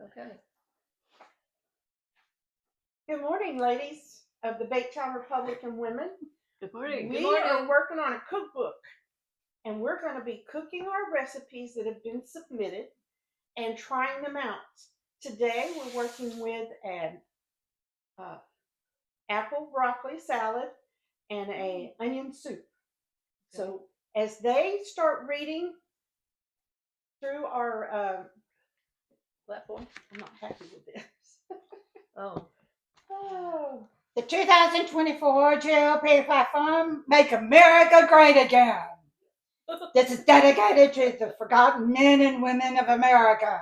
Okay. Good morning, ladies of the Baytown Republican Women. Good morning. We Good morning. are working on a cookbook, and we're going to be cooking our recipes that have been submitted and trying them out. Today, we're working with an apple broccoli salad and a onion soup. So, as they start reading through our Platform. I'm not happy with this. Oh. Oh. The 2024 GOP platform, Make America Great Again. This is dedicated to the forgotten men and women of America.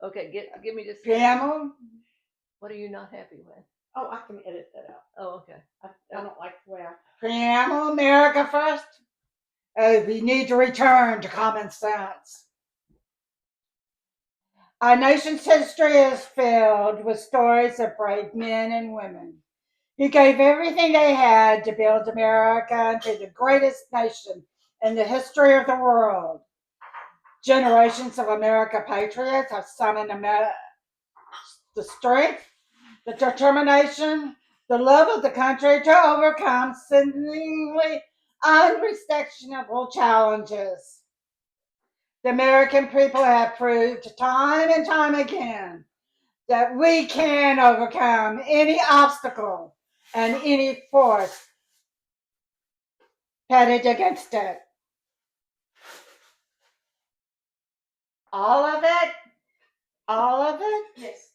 Okay, give me this. Preamble. What are you not happy with? Oh, I can edit that out. Oh, okay. I don't like the way I. Preamble, America first. We need to return to common sense. Our nation's history is filled with stories of brave men and women who gave everything they had to build America into the greatest nation in the history of the world. Generations of America patriots have summoned the strength, the determination, the love of the country to overcome seemingly unreactionable challenges. The American people have proved time and time again that we can overcome any obstacle and any force headed against it. All of it? All of it? Yes.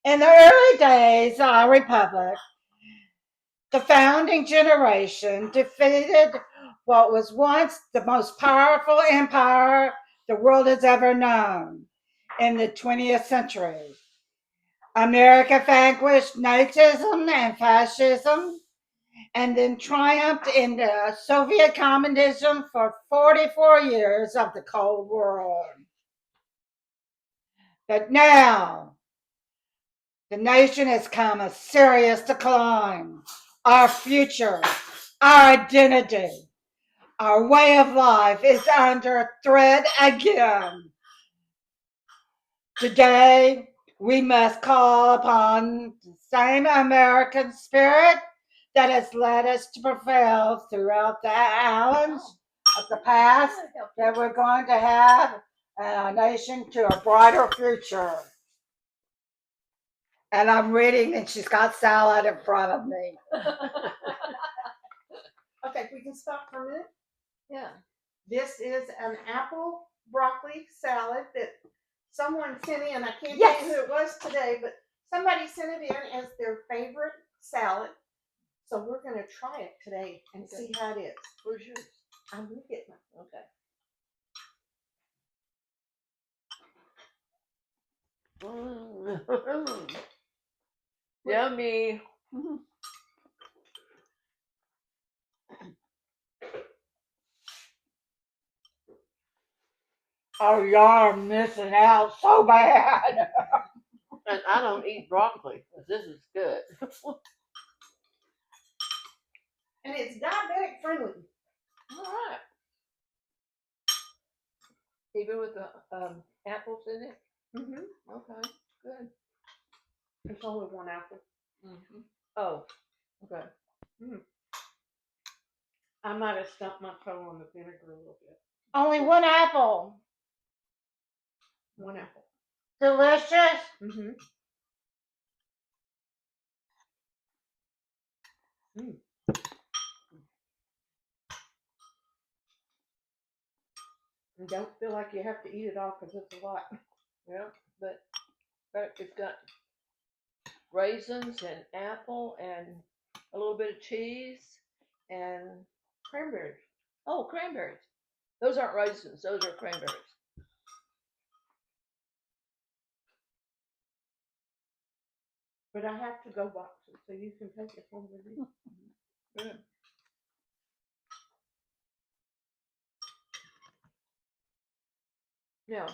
In the early days of our republic, the founding generation defeated what was once the most powerful empire the world has ever known in the 20th century. America vanquished Nazism and fascism and then triumphed in the Soviet communism for 44 years of the Cold War. But now, the nation has come a serious decline. Our future, our identity, our way of life is under threat again. Today, we must call upon the same American spirit that has led us to prevail throughout the islands of the past, that we're going to have a nation to a brighter future. And I'm reading, and she's got salad in front of me. Okay, we can stop for a minute. Yeah. This is an apple broccoli salad that someone sent in. I can't Yes. tell you who it was today, but somebody sent it in as their favorite salad. So we're going to try it today and see how it is. Where's yours? I'm going to get mine. Okay. Yummy. Oh, y'all are missing out so bad. And I don't eat broccoli. This is good. And it's diabetic friendly. All right. Even with the apples in it? Mm-hmm. Okay, good. It's only one apple. Mm-hmm. Oh, okay. I might have stumped my toe on the vinegar a little bit. Only one apple. One apple. Delicious. Mm-hmm. And don't feel like you have to eat it all because it's a lot. Yeah, but it's got raisins and apple and a little bit of cheese and Cranberries. oh, cranberries. Those aren't raisins. Those are cranberries. But I have to go box it so you can take it home with you. Good. Now,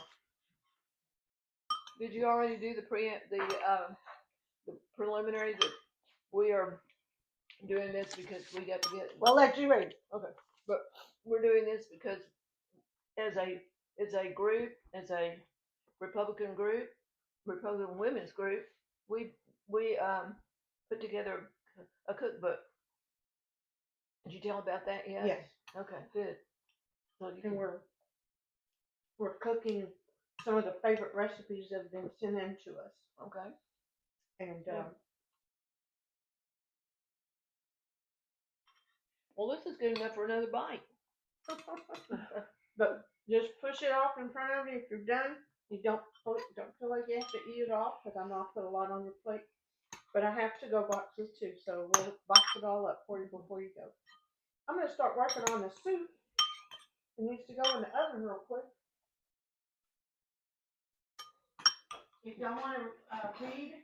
did you already do the preliminary that we are doing this because we got to get? We'll let you read. Okay, but we're doing this because as a group, as a Republican group, Republican women's group, we put together a cookbook. Did you tell about that yet? Yes. Okay, good. So you And can, we're cooking some of the favorite recipes that have been sent in to us. okay. And Yeah. Well, this is good enough for another bite. but just push it off in front of you if you're done. You don't feel like you have to eat it off, because I know I put a lot on your plate. But I have to go boxes too, so we'll box it all up for you before you go. I'm gonna start working on the soup. It needs to go in the oven real quick. If y'all want to read,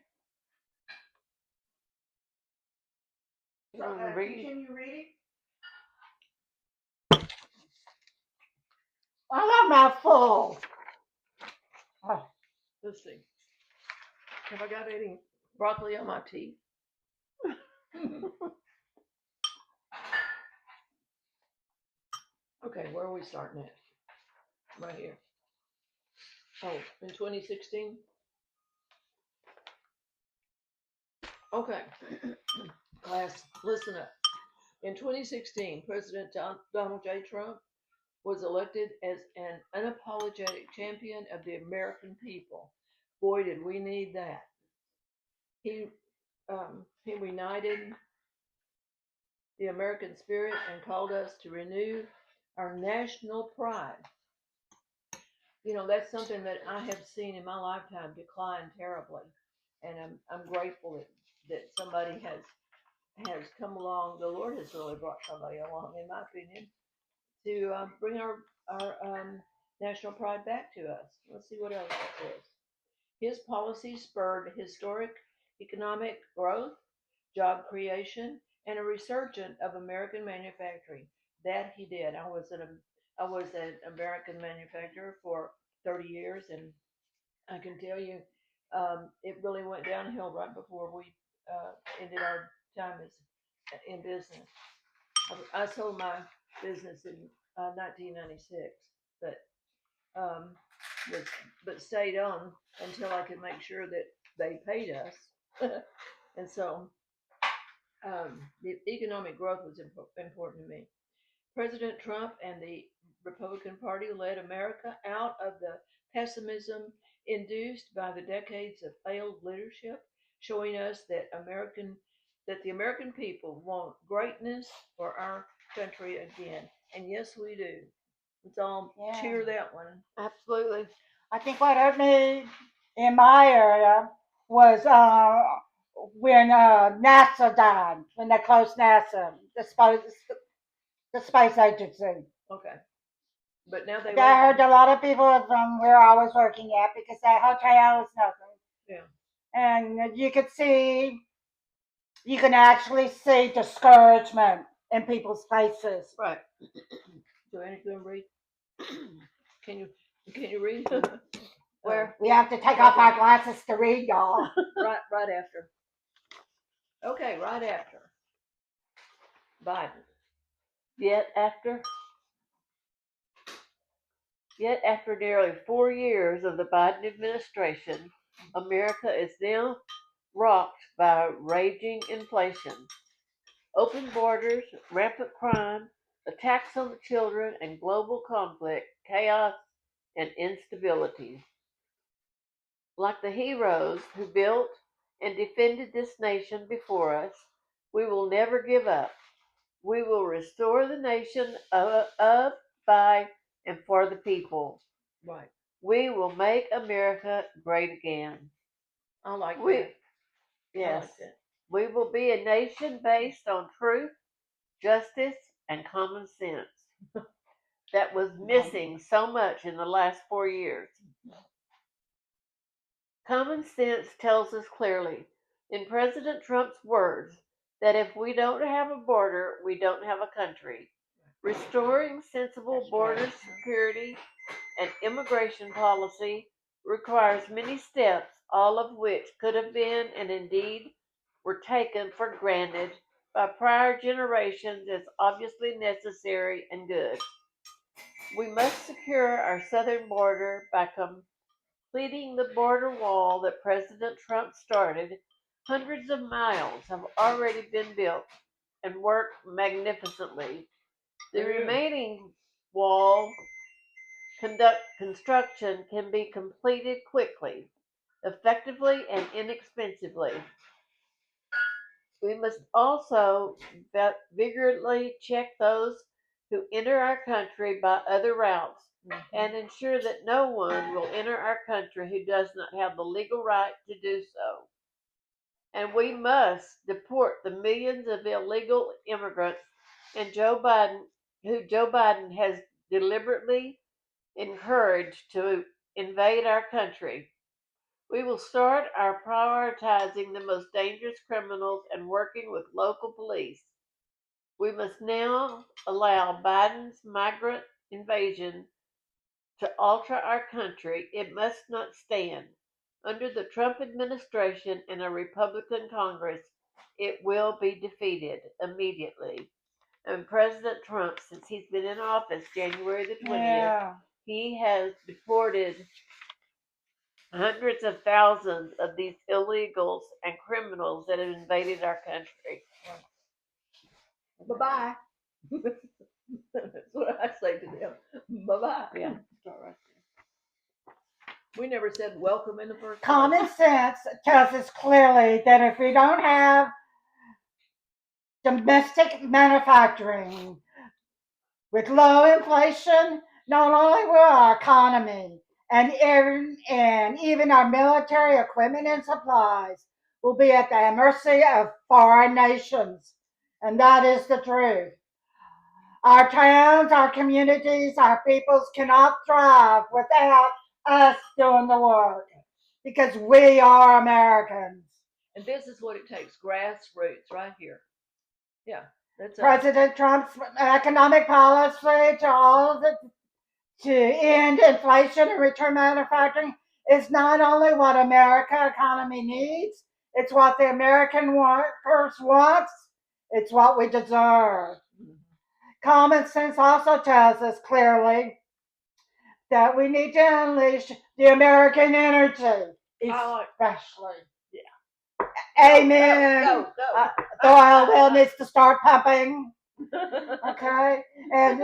continue reading. I love my full. Oh, Let's see. Have I got any broccoli on my teeth? Okay, where are we starting at? Right here. Oh, in 2016? Okay. Class, listen up. In 2016, President Donald J. Trump was elected as an unapologetic champion of the American people. Boy, did we need that. He reunited the American spirit and called us to renew our national pride. You know, that's something that I have seen in my lifetime decline terribly, and I'm grateful that somebody has come along. The Lord has really brought somebody along, in my opinion, to bring our national pride back to us. Let's see what else it says. His policies spurred historic economic growth, job creation, and a resurgence of American manufacturing. That he did. I was an American manufacturer for 30 years, and I can tell you, it really went downhill right before we ended our time as in business. I sold my business in 1996, but um, was, but stayed on until I could make sure that they paid us. And so the economic growth was important to me. President Trump and the Republican Party led America out of the pessimism induced by the decades of failed leadership, showing us that the American people want greatness for our country again. And yes, we do. Let's all cheer that one. absolutely. I think what hurt me in my area was when NASA died, when they closed NASA, the space agency. Okay. But now they I heard a lot of people from where I was working at, because that hotel is nothing. Yeah. And you can actually see discouragement in people's faces. Right. Joanna, you want to read? Can you read? Where we have to take off our glasses to read, y'all. right after. Okay, right after. Biden. Yet after nearly 4 years of the Biden administration, America is now rocked by raging inflation, open borders, rampant crime, attacks on the children, and global conflict, chaos, and instability. Like the heroes who built and defended this nation before us, we will never give up. We will restore the nation of, by, and for the people. Right. We will make America great again. I like We, that. yes, I like that. we will be a nation based on truth, justice, and common sense. That was missing so much in the last 4 years. Common sense tells us clearly, in President Trump's words, that if we don't have a border, we don't have a country. Restoring sensible border security and immigration policy requires many steps, all of which could have been and indeed were taken for granted by prior generations as obviously necessary and good. We must secure our southern border by completing the border wall that President Trump started. Hundreds of miles have already been built and work magnificently. The remaining wall construction can be completed quickly, effectively, and inexpensively. We must also vigorously check those who enter our country by other routes and ensure that no one will enter our country who does not have the legal right to do so. And we must deport the millions of illegal immigrants and who Joe Biden has deliberately encouraged to invade our country. We will start our prioritizing the most dangerous criminals and working with local police. We must now allow Biden's migrant invasion to alter our country. It must not stand. Under the Trump administration and a Republican Congress, it will be defeated immediately. And President Trump, since he's been in office January the 20th, Yeah. he has deported hundreds of thousands of these illegals and criminals that have invaded our country. Bye-bye. That's what I say to them. Bye-bye. Yeah, start right We never said welcome in the first place. Common sense tells us clearly that if we don't have domestic manufacturing with low inflation, not only will our economy and even our military equipment and supplies will be at the mercy of foreign nations. And that is the truth. Our towns, our communities, our peoples cannot thrive without us doing the work because we are Americans. And this is what it takes, grassroots right here. Yeah, that's us. President Trump's economic policy to end inflation and return manufacturing is not only what America economy needs, it's what the American workers want, it's what we deserve. Common sense also tells us clearly that we need to unleash the American energy, especially. Amen. Go. The oil well needs to start pumping. Okay, and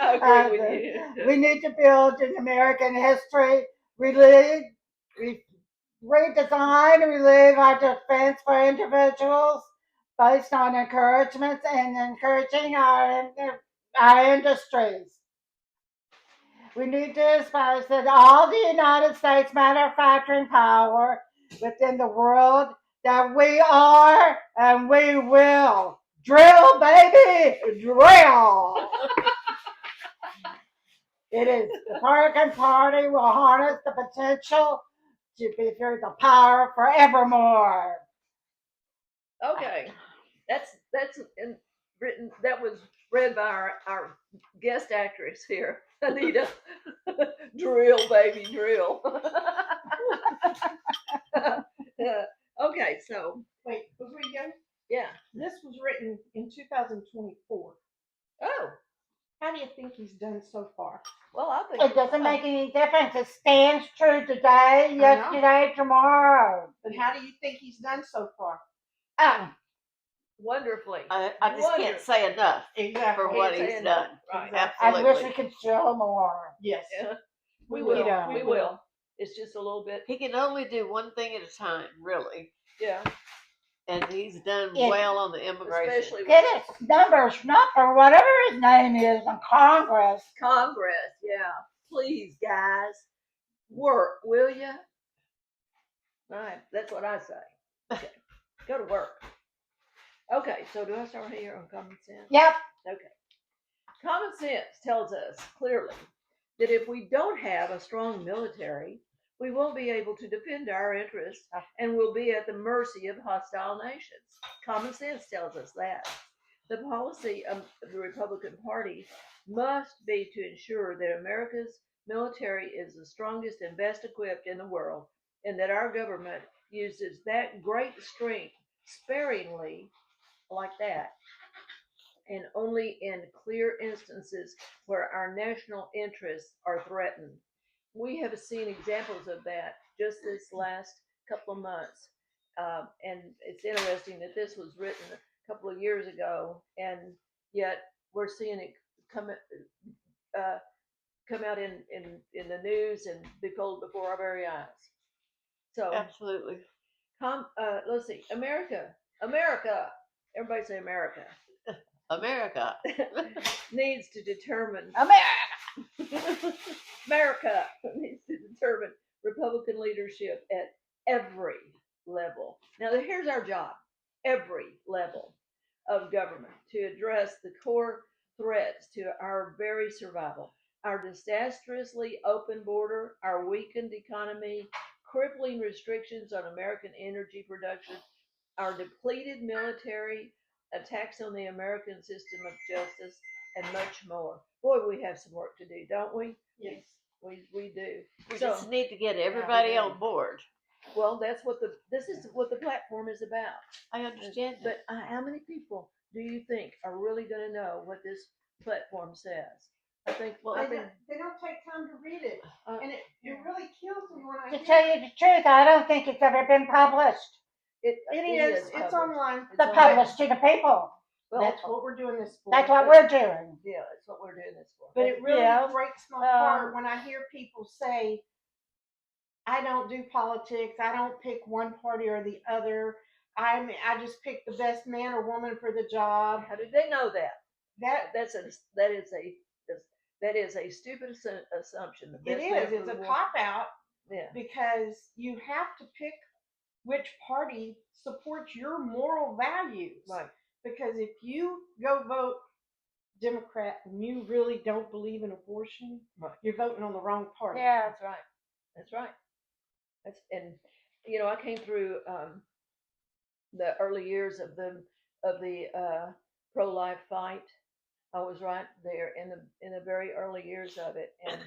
I agree with you. we need to build an American history, redesign and relive our defense for individuals based on encouragements and encouraging our industries. We need to espouse that all the United States manufacturing power within the world that we are and we will. Drill, baby, drill. It is the Republican Party will harness the potential to be through the power forevermore. Okay, that's written. That was read by our guest actress here, Anita. Drill, baby, drill. Okay, so Wait, before you go, yeah. this was written in 2024. Oh, How do you think he's done so far? well, I think It doesn't make any difference. It stands true today, know. yesterday, tomorrow. But how do you think he's done so far? wonderfully. I just can't say enough Exactly. for what Can't he's say done. enough. Right. I wish Absolutely. we could show more. Yes. Yeah. We We will. will. We will. It's just a little bit. He can only do one thing at a time, really. Yeah. And he's done Yeah. well on the immigration. Especially Get his numbers, not for whatever his name is in Congress. Congress. Yeah. Please, guys, work, will you? All right. That's what I say. Okay. Go to work. Okay. So do I start here on common sense? Yep. Okay. Common sense tells us clearly that if we don't have a strong military, we won't be able to defend our interests and will be at the mercy of hostile nations. Common sense tells us that. The policy of the Republican Party must be to ensure that America's military is the strongest and best equipped in the world, and that our government uses that great strength sparingly, like that, and only in clear instances where our national interests are threatened. We have seen examples of that just this last couple of months. And it's interesting that this was written a couple of years ago, and yet we're seeing it come come out in the news and be told before our very eyes. So, Absolutely. let's see, America, everybody say America, America. needs to determine, America. America needs to determine Republican leadership at every level. Now, here's our job, every level of government, to address the core threats to our very survival. Our disastrously open border, our weakened economy, crippling restrictions on American energy production, our depleted military, attacks on the American system of justice, and much more. Boy, we have some work to do, don't we? Yes. We do. We So, just need to get everybody do. on board. well, this is what the platform is about. I understand that. But how many people do you think are really going to know what this platform says? I think, well, I think, They don't take time to read it, and it really kills me when I To hear tell you the truth, I don't think it's ever been published. it It's published. online. It's But on- published to the people. Well, That's what we're doing this for. That's what we're doing. yeah, that's what we're doing this for. But it really Yeah. breaks my heart when I hear people say, I don't do politics, I don't pick one party or the other. I just pick the best man or woman for the job. How did they know that? That That is a stupid assumption. The it best man is. for It's the a woman- cop out Yeah, because you have to pick which party supports your moral values. right. Because if you go vote Democrat and you really don't believe in abortion, Right. you're voting on the wrong party. Yeah. That's right. That's right. And I came through the early years of the pro-life fight. I was right there in the very early years of it, and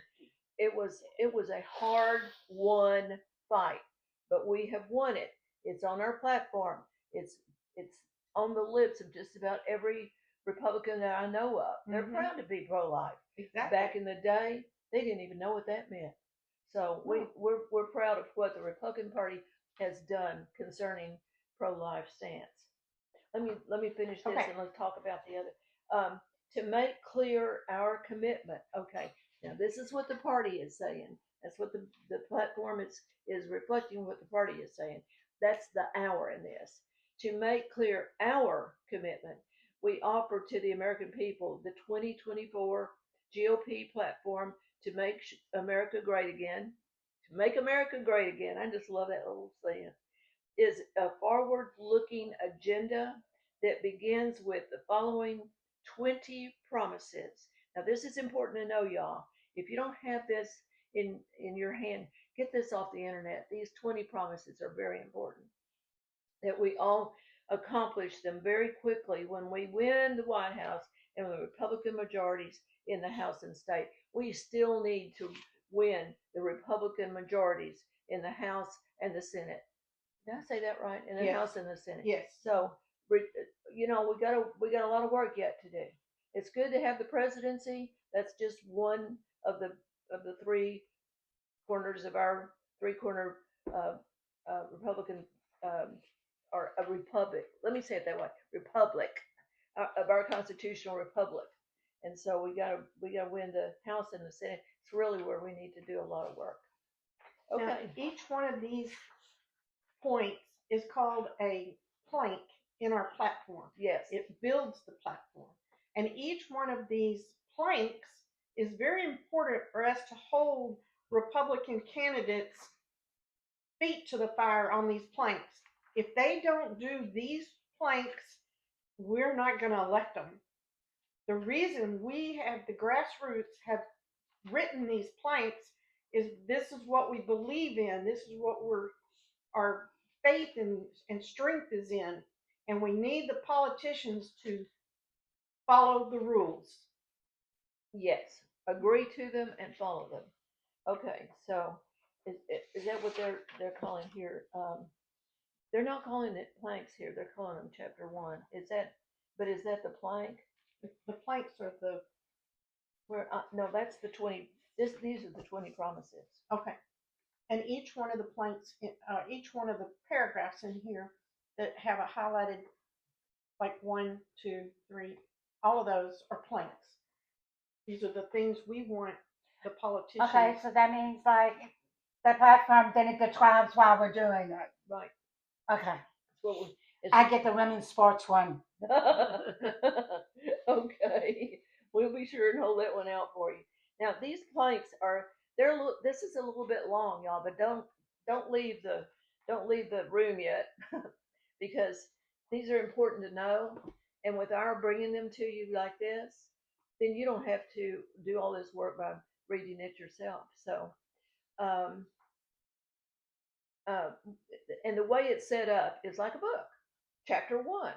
it was a hard won fight, but we have won it. It's on our platform. It's on the lips of just about every Republican that I know of. They're Mhm. proud to be pro-life. Exactly. Back in the day, they didn't even know what that meant. So we're proud of what the Republican Party has done concerning pro-life stance. Let me finish this Okay. and let's talk about the other. To make clear our commitment. Okay, now this is what the party is saying. That's what the platform is reflecting what the party is saying. That's the our in this. To make clear our commitment, we offer to the American people the 2024 GOP platform to make America great again. To make America great again. I just love that little saying. Is a forward looking agenda that begins with the following 20 promises. Now, this is important to know, y'all. If you don't have this in your hand, get this off the internet. These 20 promises are very important. That we all accomplish them very quickly when we win the White House and the Republican majorities in the House and state. We still need to win the Republican majorities in the House and the Senate. Did I say that right? In the Yes. House and the Senate. Yes. So, we got a lot of work yet to do. It's good to have the presidency. That's just one of the three corners of our three-corner Republican or a republic. Let me say it that way: republic of our constitutional republic. And so we gotta win the House and the Senate. It's really where we need to do a lot of work. Okay. Now, each one of these points is called a plank in our platform. Yes. It builds the platform. And each one of these planks is very important for us to hold Republican candidates' feet to the fire on these planks. If they don't do these planks, we're not going to elect them. The reason we have the grassroots have written these planks is this is what we believe in. This is what our faith and strength is in. And we need the politicians to follow the rules. Yes, agree to them and follow them. Okay, so is that what they're calling here? They're not calling it planks here. They're calling them chapter one. Is that the plank? The planks are the, Where, no, that's the 20, these are the 20 promises. okay. And each one of the planks, each one of the paragraphs in here that have a highlighted, like 1, 2, 3, all of those are planks. These are the things we want the politicians. Okay, so that means like the platform then it describes why we're doing it. Right. Okay. That's what we, I get the women's sports one. okay, we'll be sure and hold that one out for you. Now these planks are this is a little bit long, y'all, but don't leave the room yet because these are important to know. And with our bringing them to you like this, then you don't have to do all this work by reading it yourself. So, um, uh, and the way it's set up is like a book. Chapter 1,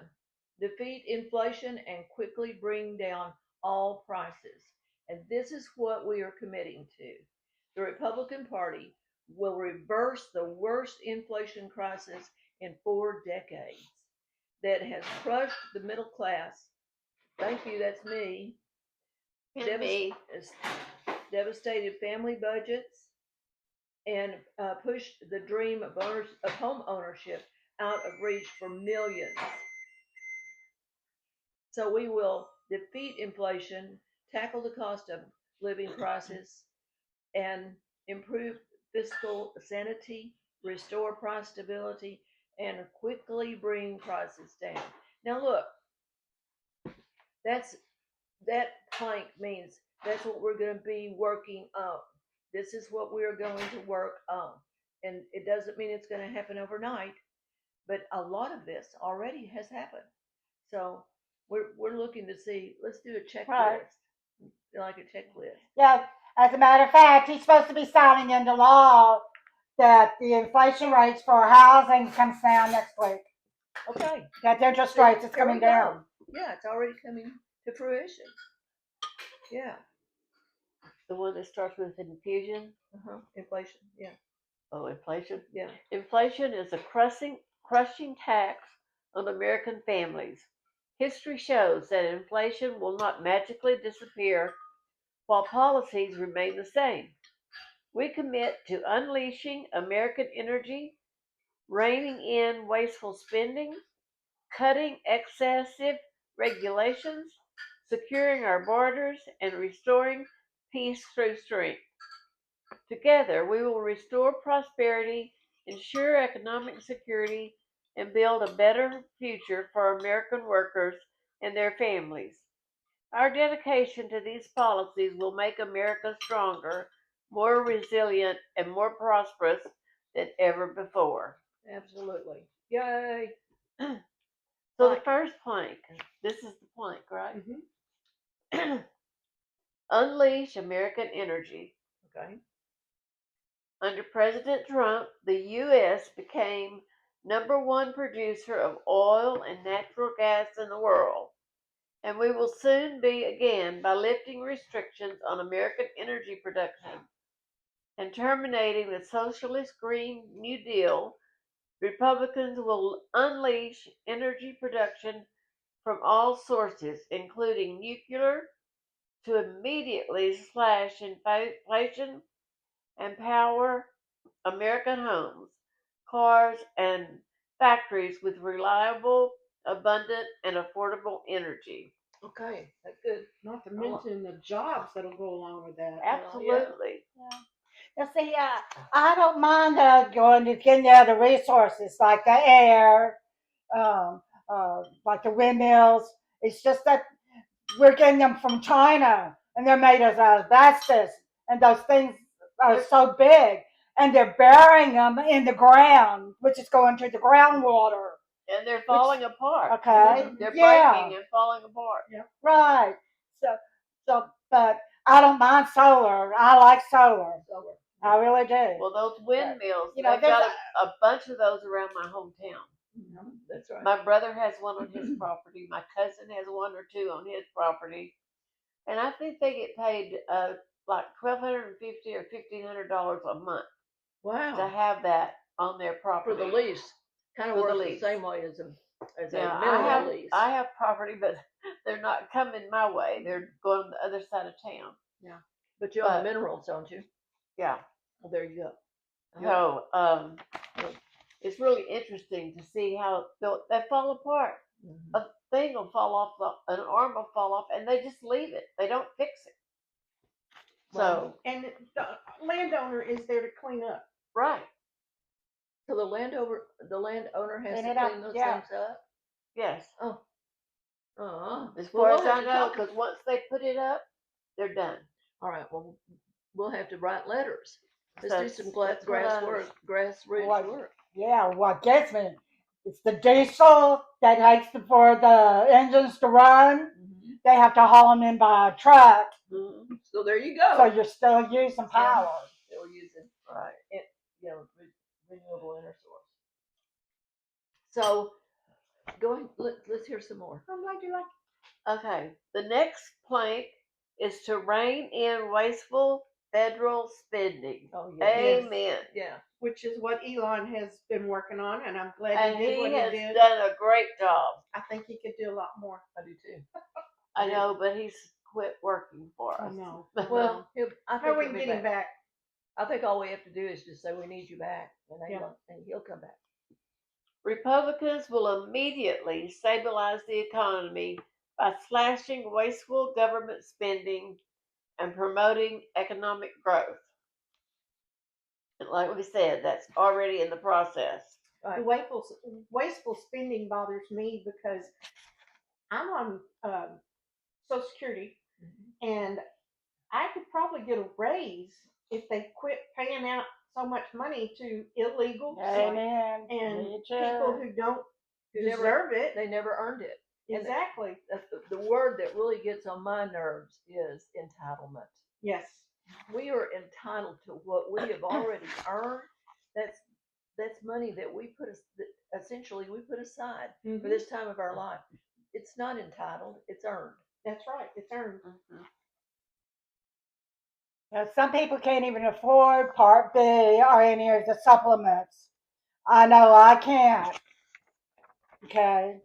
defeat inflation and quickly bring down all prices. And this is what we are committing to. The Republican Party will reverse the worst inflation crisis in 4 decades that has crushed the middle class. Thank you, that's me. And me. Devastated family budgets and pushed the dream of home ownership out of reach for millions. So we will defeat inflation, tackle the cost of living crisis, and improve fiscal sanity, restore price stability, and quickly bring prices down. Now look, that plank means that's what we're going to be working on. This is what we're going to work on. And it doesn't mean it's going to happen overnight, but a lot of this already has happened. So we're looking to see. Let's do a checklist, Right. like a checklist. Yeah, as a matter of fact, he's supposed to be signing into law that the inflation rates for housing comes down next week. Okay. That the interest rates is coming down. Yeah, it's already coming to fruition. Yeah. The one that starts with infusion. Inflation. Yeah. Oh, inflation. Yeah. Inflation is a crushing tax on American families. History shows that inflation will not magically disappear while policies remain the same. We commit to unleashing American energy, reining in wasteful spending, cutting excessive regulations, securing our borders, and restoring peace through strength. Together, we will restore prosperity, ensure economic security, and build a better future for American workers and their families. Our dedication to these policies will make America stronger, more resilient, and more prosperous than ever before. Absolutely. Yay. So the first plank, this is the plank, right? Mm-hmm. Unleash American energy. Okay. Under President Trump, the U.S. became #1 producer of oil and natural gas in the world, and we will soon be again by lifting restrictions on American energy production and terminating the socialist Green New Deal. Republicans will unleash energy production from all sources, including nuclear, to immediately slash inflation and power American homes, cars, and factories with reliable, abundant, and affordable energy. Okay, that's good. Not to mention the jobs that'll go along with that. Absolutely. Yeah. Now, see, I don't mind going to getting the other resources like the air, like the windmills. It's just that we're getting them from China, and they're made of asbestos, and those things are so big, and they're burying them in the ground, which is going to the groundwater. And they're falling apart. Okay. They're Yeah. breaking and falling apart. Yeah. Right. But I don't mind solar. I like solar. I really do. Well, those windmills, You know, they've got a bunch of those around my hometown. That's right. My brother has one on his property. My cousin has one or two on his property, and I think they get paid like $1,250 or $1,500 a month to Wow. have that on their For property. the lease. Kind of For the works the lease. same way as a Yeah, minimum lease. I have property, but they're not coming my way. They're going to the other side of town. But you own But- the minerals, don't you? Yeah. Well, there you go. So it's really interesting to see how they fall apart. Mhm. A thing will fall off, an arm will fall off, and they just leave it. They don't fix it. So And the landowner is there to clean up. right, So the landowner has Clean to it up, clean those yeah. things up. yes, Oh, as well, far we'll as have I to know, talk- because once they put it up, they're done. all right. Well, we'll have to write letters. Let's That's- do some that's what I- grassroots What- work. Yeah, what gets me, it's the diesel that takes for the engines to run. Mhm. They have to haul them in by a truck, Mhm. So there you go. so you're still using power. Still using Right. renewable energy source. So going, let's hear some more. I'm glad you like Okay. The next plank is to rein in wasteful federal spending. Oh yeah, Amen. yeah. which is what Elon has been working on, and I'm glad And he did he what has he did. done a great job. I think he could do a lot more. I do too. I know, but he's quit working for I us. know. Well, I How think we he'll can be get him back? I think all we have to do is just say we need you back, and Yeah. he'll come back. Republicans will immediately stabilize the economy by slashing wasteful government spending and promoting economic growth. And like we said, that's already in the process. The wasteful spending bothers me because I'm on Social Security, and I could probably get a raise if they quit paying out so much money to illegals Amen. and Me too. people who don't Who never- deserve it. They never earned it. and- Exactly. That's the word that really gets on my nerves is entitlement. Yes. We are entitled to what we have already earned. That's money that essentially we put aside Mhm. for this time of our life. It's not entitled; it's earned. That's right. It's earned. Now, some people can't even afford Part B or any of the supplements. I know I can't. Okay.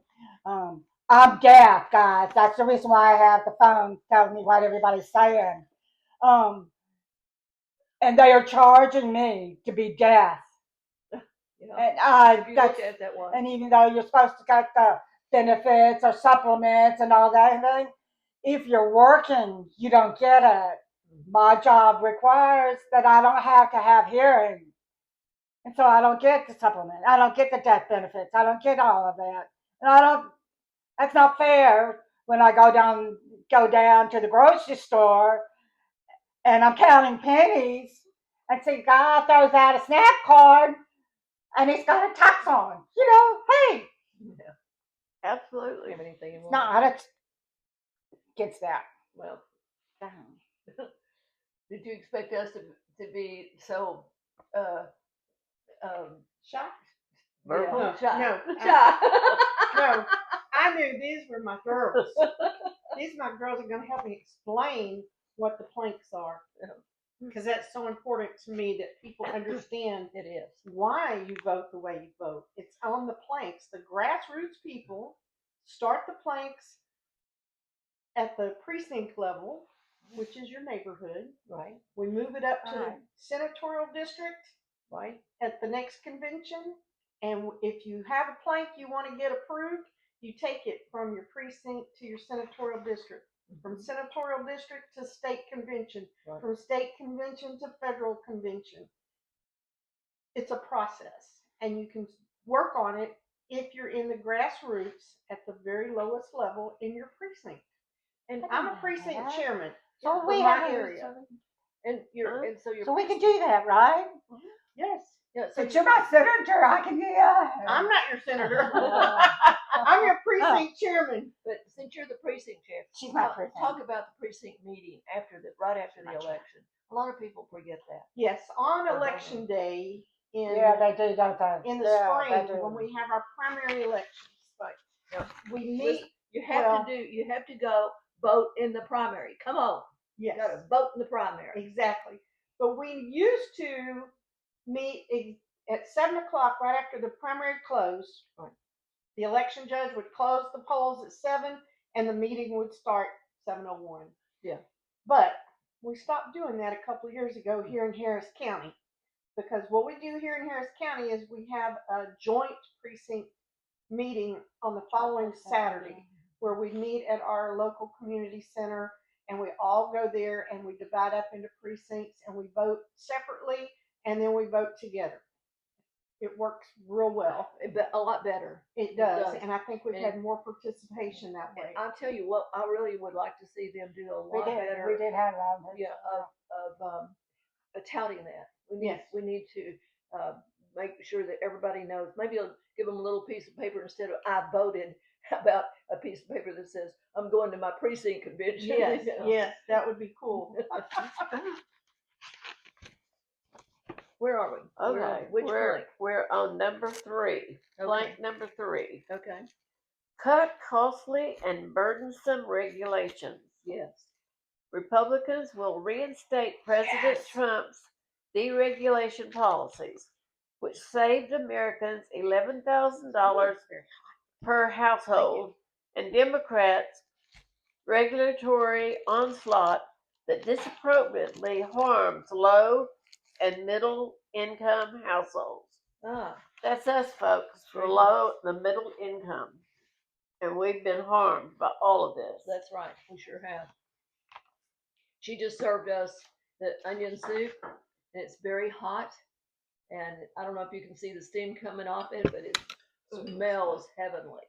I'm deaf, guys. That's the reason why I have the phone telling me what everybody's saying. And they are charging me to be deaf. You know, And if you look at it that way. and even though you're supposed to get the benefits or supplements and all that thing, if you're working, you don't get it. My job requires that I don't have to have hearing. And so I don't get the supplement. I don't get the death benefits. I don't get all of that. And that's not fair when I go down to the grocery store and I'm counting pennies and see a guy throws out a SNAP card and he's got a tax on. Hey, Yeah, Absolutely. have anything you it's want? not. It gets that. Well, down. did you expect us to be so Shocked? Verbal? yeah, shy? No. Shy. No. I knew these were my girls. These my girls are going to help me explain what the planks are. Because that's so important to me that people understand It is. why you vote the way you vote. It's on the planks. The grassroots people start the planks at the precinct level, which is your neighborhood. Right, We move it up to Right. the senatorial district right. at the next convention. And if you have a plank you want to get approved, you take it from your precinct to your senatorial district. From senatorial district to state convention, Right. from state convention to federal convention. It's a process, and you can work on it if you're in the grassroots at the very lowest level in your precinct. And I'm a precinct chairman So for we my have area. And you're So we can do that, right? Yes, yeah. So Since you're my senator, I can do that. I'm not your senator. I'm your precinct chairman. But since you're the precinct chair, She's my precinct. talk about the precinct meeting right after the election. A lot of people forget that. Yes, on election day in Yeah, they do, don't they? in the Yeah, spring they do. when we have our primary elections. But Yeah. we meet. Listen, you have to go vote in the primary. Come on. Yes, You gotta vote in the primary. exactly. But we used to meet at 7 o'clock right after the primary closed. Right. The election judge would close the polls at 7, and the meeting would start 7:01. Yeah. But we stopped doing that a couple of years ago here in Harris County, because what we do here in Harris County is we have a joint precinct meeting on the following Saturday, where we meet at our local community center, and we all go there and we divide up into precincts and we vote separately and then we vote together. It works real well. A lot better. It does, does. and I think we've And- had more participation that And way. I'll tell you what, I really would like to see them do a We lot did. better. We did have that. Yeah, of touting that. Yes. We need to make sure that everybody knows. Maybe I'll give them a little piece of paper instead of "I voted." How about a piece of paper that says "I'm going to my precinct convention"? Yes, You know? yes, that would be cool. Where are we? Okay, Which blank? we're on number 3. Okay. Blank number 3. Okay. Cut costly and burdensome regulations. Yes. Republicans will reinstate President Trump's deregulation policies, which saved Americans $11,000 per household, and Democrats' regulatory onslaught that disproportionately harms low and middle income households. Ah. That's us, folks, for low the middle income. And we've been harmed by all of this. That's right. We sure have. She just served us the onion soup, and it's very hot. And I don't know if you can see the steam coming off it, but it smells heavenly.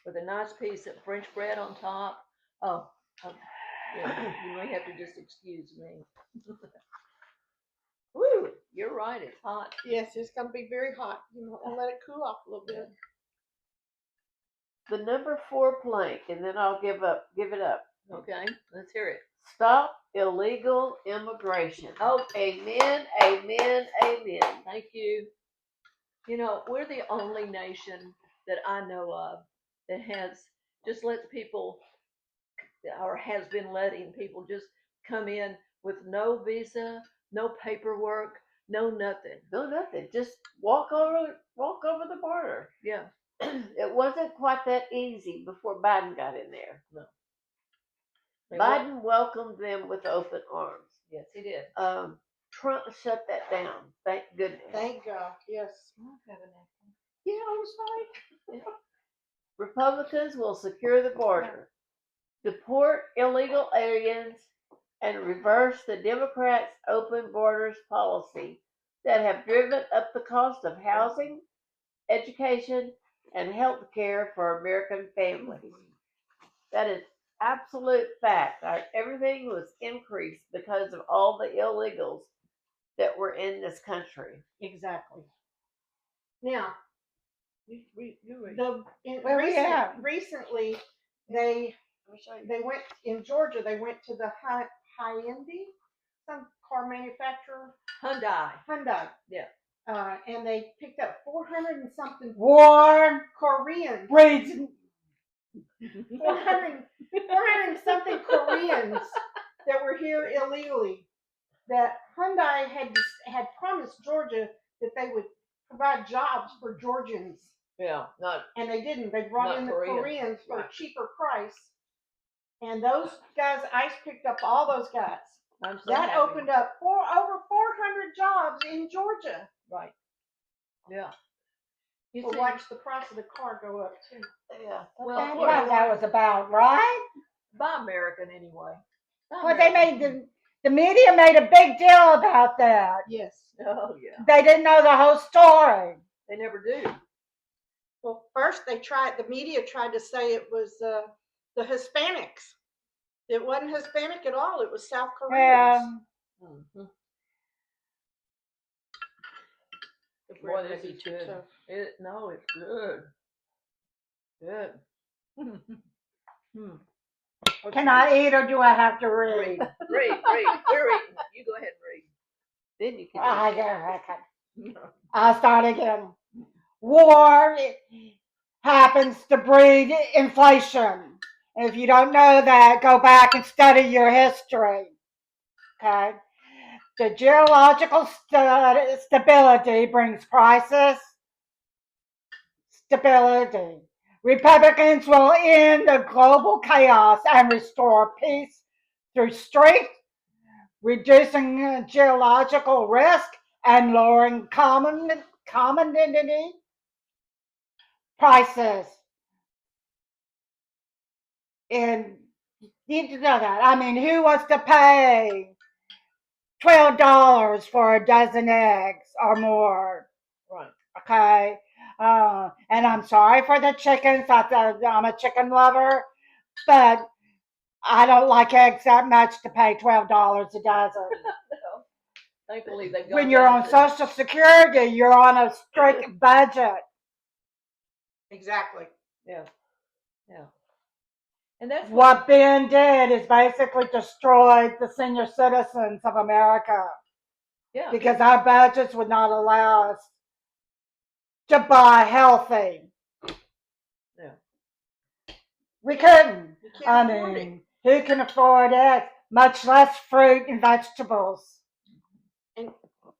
With a nice piece of French bread on top. Oh, yeah, you may have to just excuse me. Woo! You're right. It's hot. Yes, it's going to be very hot. I'll let it cool off a little bit. The number 4 plank, and then I'll give it up. Okay, let's hear it. Stop illegal immigration. Oh, Amen, amen, amen. thank you. You know, we're the only nation that I know of that has just let people, or has been letting people just come in with no visa, no paperwork, no nothing. No, nothing. Just walk over the border. Yeah. It wasn't quite that easy before Biden got in there. No. Biden welcomed them with open arms. Yes, he did. Trump shut that down. Thank goodness. Thank God, yes. Yeah, I was fine. Republicans will secure the border, deport illegal aliens, and reverse the Democrats' open borders policy that have driven up the cost of housing, education, and health care for American families. That is absolute fact. Everything was increased because of all the illegals that were in this country. Exactly. Now, Where we at? recently they went in Georgia. They went to the Hyundai, some car manufacturer, Hyundai. Yeah. And they picked up 400 and something War Koreans. breeds 400 and something Koreans that were here illegally. That Hyundai had promised Georgia that they would provide jobs for Georgians. Yeah, not. And they didn't. They brought Not in the Koreans. Koreans for Right. a cheaper price. And those guys, ICE picked up all those guys. I'm so That happy. opened up over 400 jobs in Georgia. Right. Yeah. You Well, see, watch the price of the car go up too. Yeah. well, That's you what know, that was about, right? buy American anyway. Buy Well, they American. made the media made a big deal about that. Yes. Oh yeah. They didn't know the whole story. They never do. Well, first the media tried to say it was the Hispanics. It wasn't Hispanic at all. It was South Koreans. Yeah. Mm-hmm. The Boy, bread this was is good. tough. No, it's good. Good. Can I eat or do I have to read? read? We're eating. You go ahead and read. Then you can. I guess I'll start again. War happens to breed inflation. And if you don't know that, go back and study your history. Okay? The geological stability brings prices. Stability. Republicans will end the global chaos and restore peace through strength, reducing geological risk, and lowering commodity prices. And you need to know that. I mean, who wants to pay $12 for a dozen eggs or more? Right. Okay. And I'm sorry for the chickens. I'm a chicken lover, but I don't like eggs that much to pay $12 a dozen. No. Thankfully, they've gone When you're down on to- Social Security, you're on a strict budget. Exactly. Yeah. Yeah. And that's What Ben did is basically destroyed the senior citizens of America yeah. because our budgets would not allow us to buy healthy. Yeah. We couldn't. You I can't afford it. mean, who can afford it? Much less fruit and vegetables. And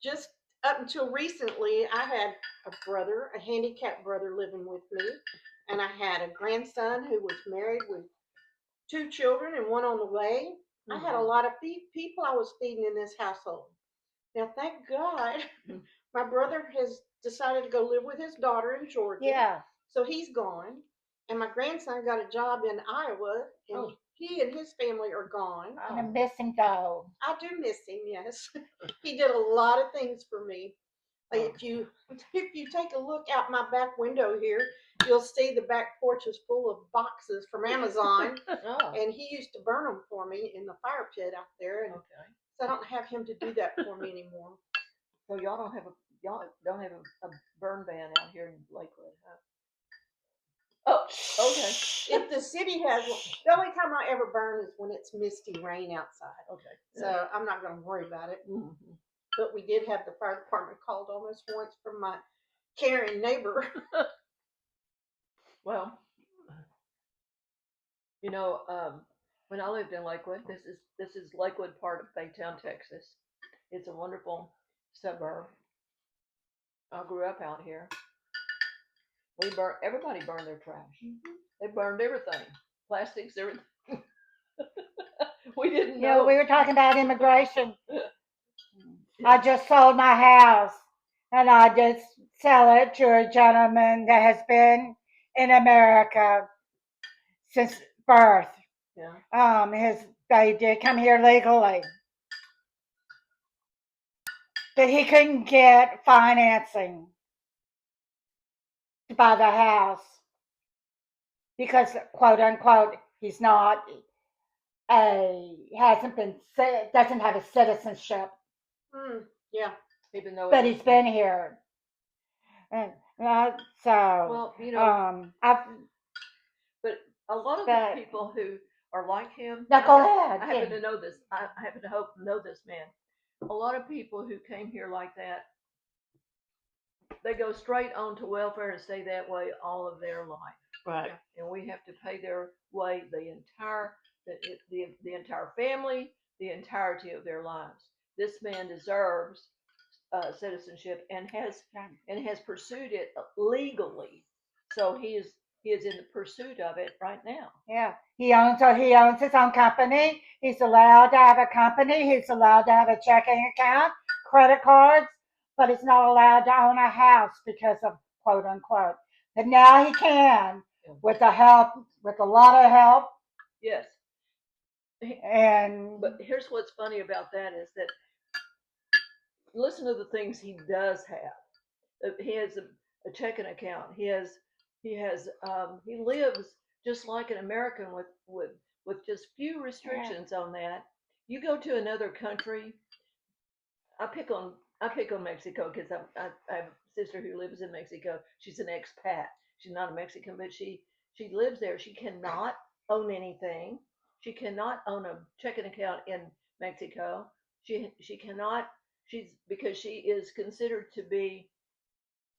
just up until recently, I had a brother, a handicapped brother living with me, and I had a grandson who was married with 2 children and one on the way. I had a lot of people I was feeding in this household. Now, thank God, Mhm. my brother has decided to go live with his daughter in Georgia. Yeah. So he's gone. And my grandson got a job in Iowa, and Oh. he and his family are gone. And a missing dog. I do miss him, yes. He did a lot of things for me. Like if you take a look out my back window here, you'll see the back porch is full of boxes from Amazon, Oh. and he used to burn them for me in the fire pit out there, and Okay. so I don't have him to do that for me anymore. So y'all don't have a burn ban out here in Lakewood, huh? Oh, okay. If the city has one, the only time I ever burn is when it's misty rain outside. Okay. So I'm not going to worry about it. Mhm. But we did have the fire department called on us once from my caring neighbor. Well, you know, when I lived in Lakewood, this is Lakewood, part of Baytown, Texas. It's a wonderful suburb. I grew up out here. Everybody burned their trash. They burned everything, plastics, everything. We didn't Yeah, know. we were talking about immigration. I just sold my house, and I did sell it to a gentleman that has been in America since birth. Yeah. They did come here legally, but he couldn't get financing to buy the house because, quote unquote, he's not doesn't have a citizenship, Yeah. Even though. but he's been here. And so, Well, you know, I've but a lot of but- the people who are like him. Now go ahead. I happen to know this. I happen to know this man. A lot of people who came here like that, they go straight on to welfare and stay that way all of their life. Right. And we have to pay their way the entire family, the entirety of their lives. This man deserves citizenship and has pursued it legally. So he is in the pursuit of it right now. Yeah, he owns his own company. He's allowed to have a company. He's allowed to have a checking account, credit cards, but he's not allowed to own a house because of quote unquote. But now he can with a lot of help. Yes. And But here's what's funny about that is that listen to the things he does have. He has a checking account. He lives just like an American with just few restrictions on that. You go to another country. I pick on Mexico because I have a sister who lives in Mexico. She's an expat. She's not a Mexican, but she lives there. She cannot own anything. She cannot own a checking account in Mexico. She cannot. Because she is considered to be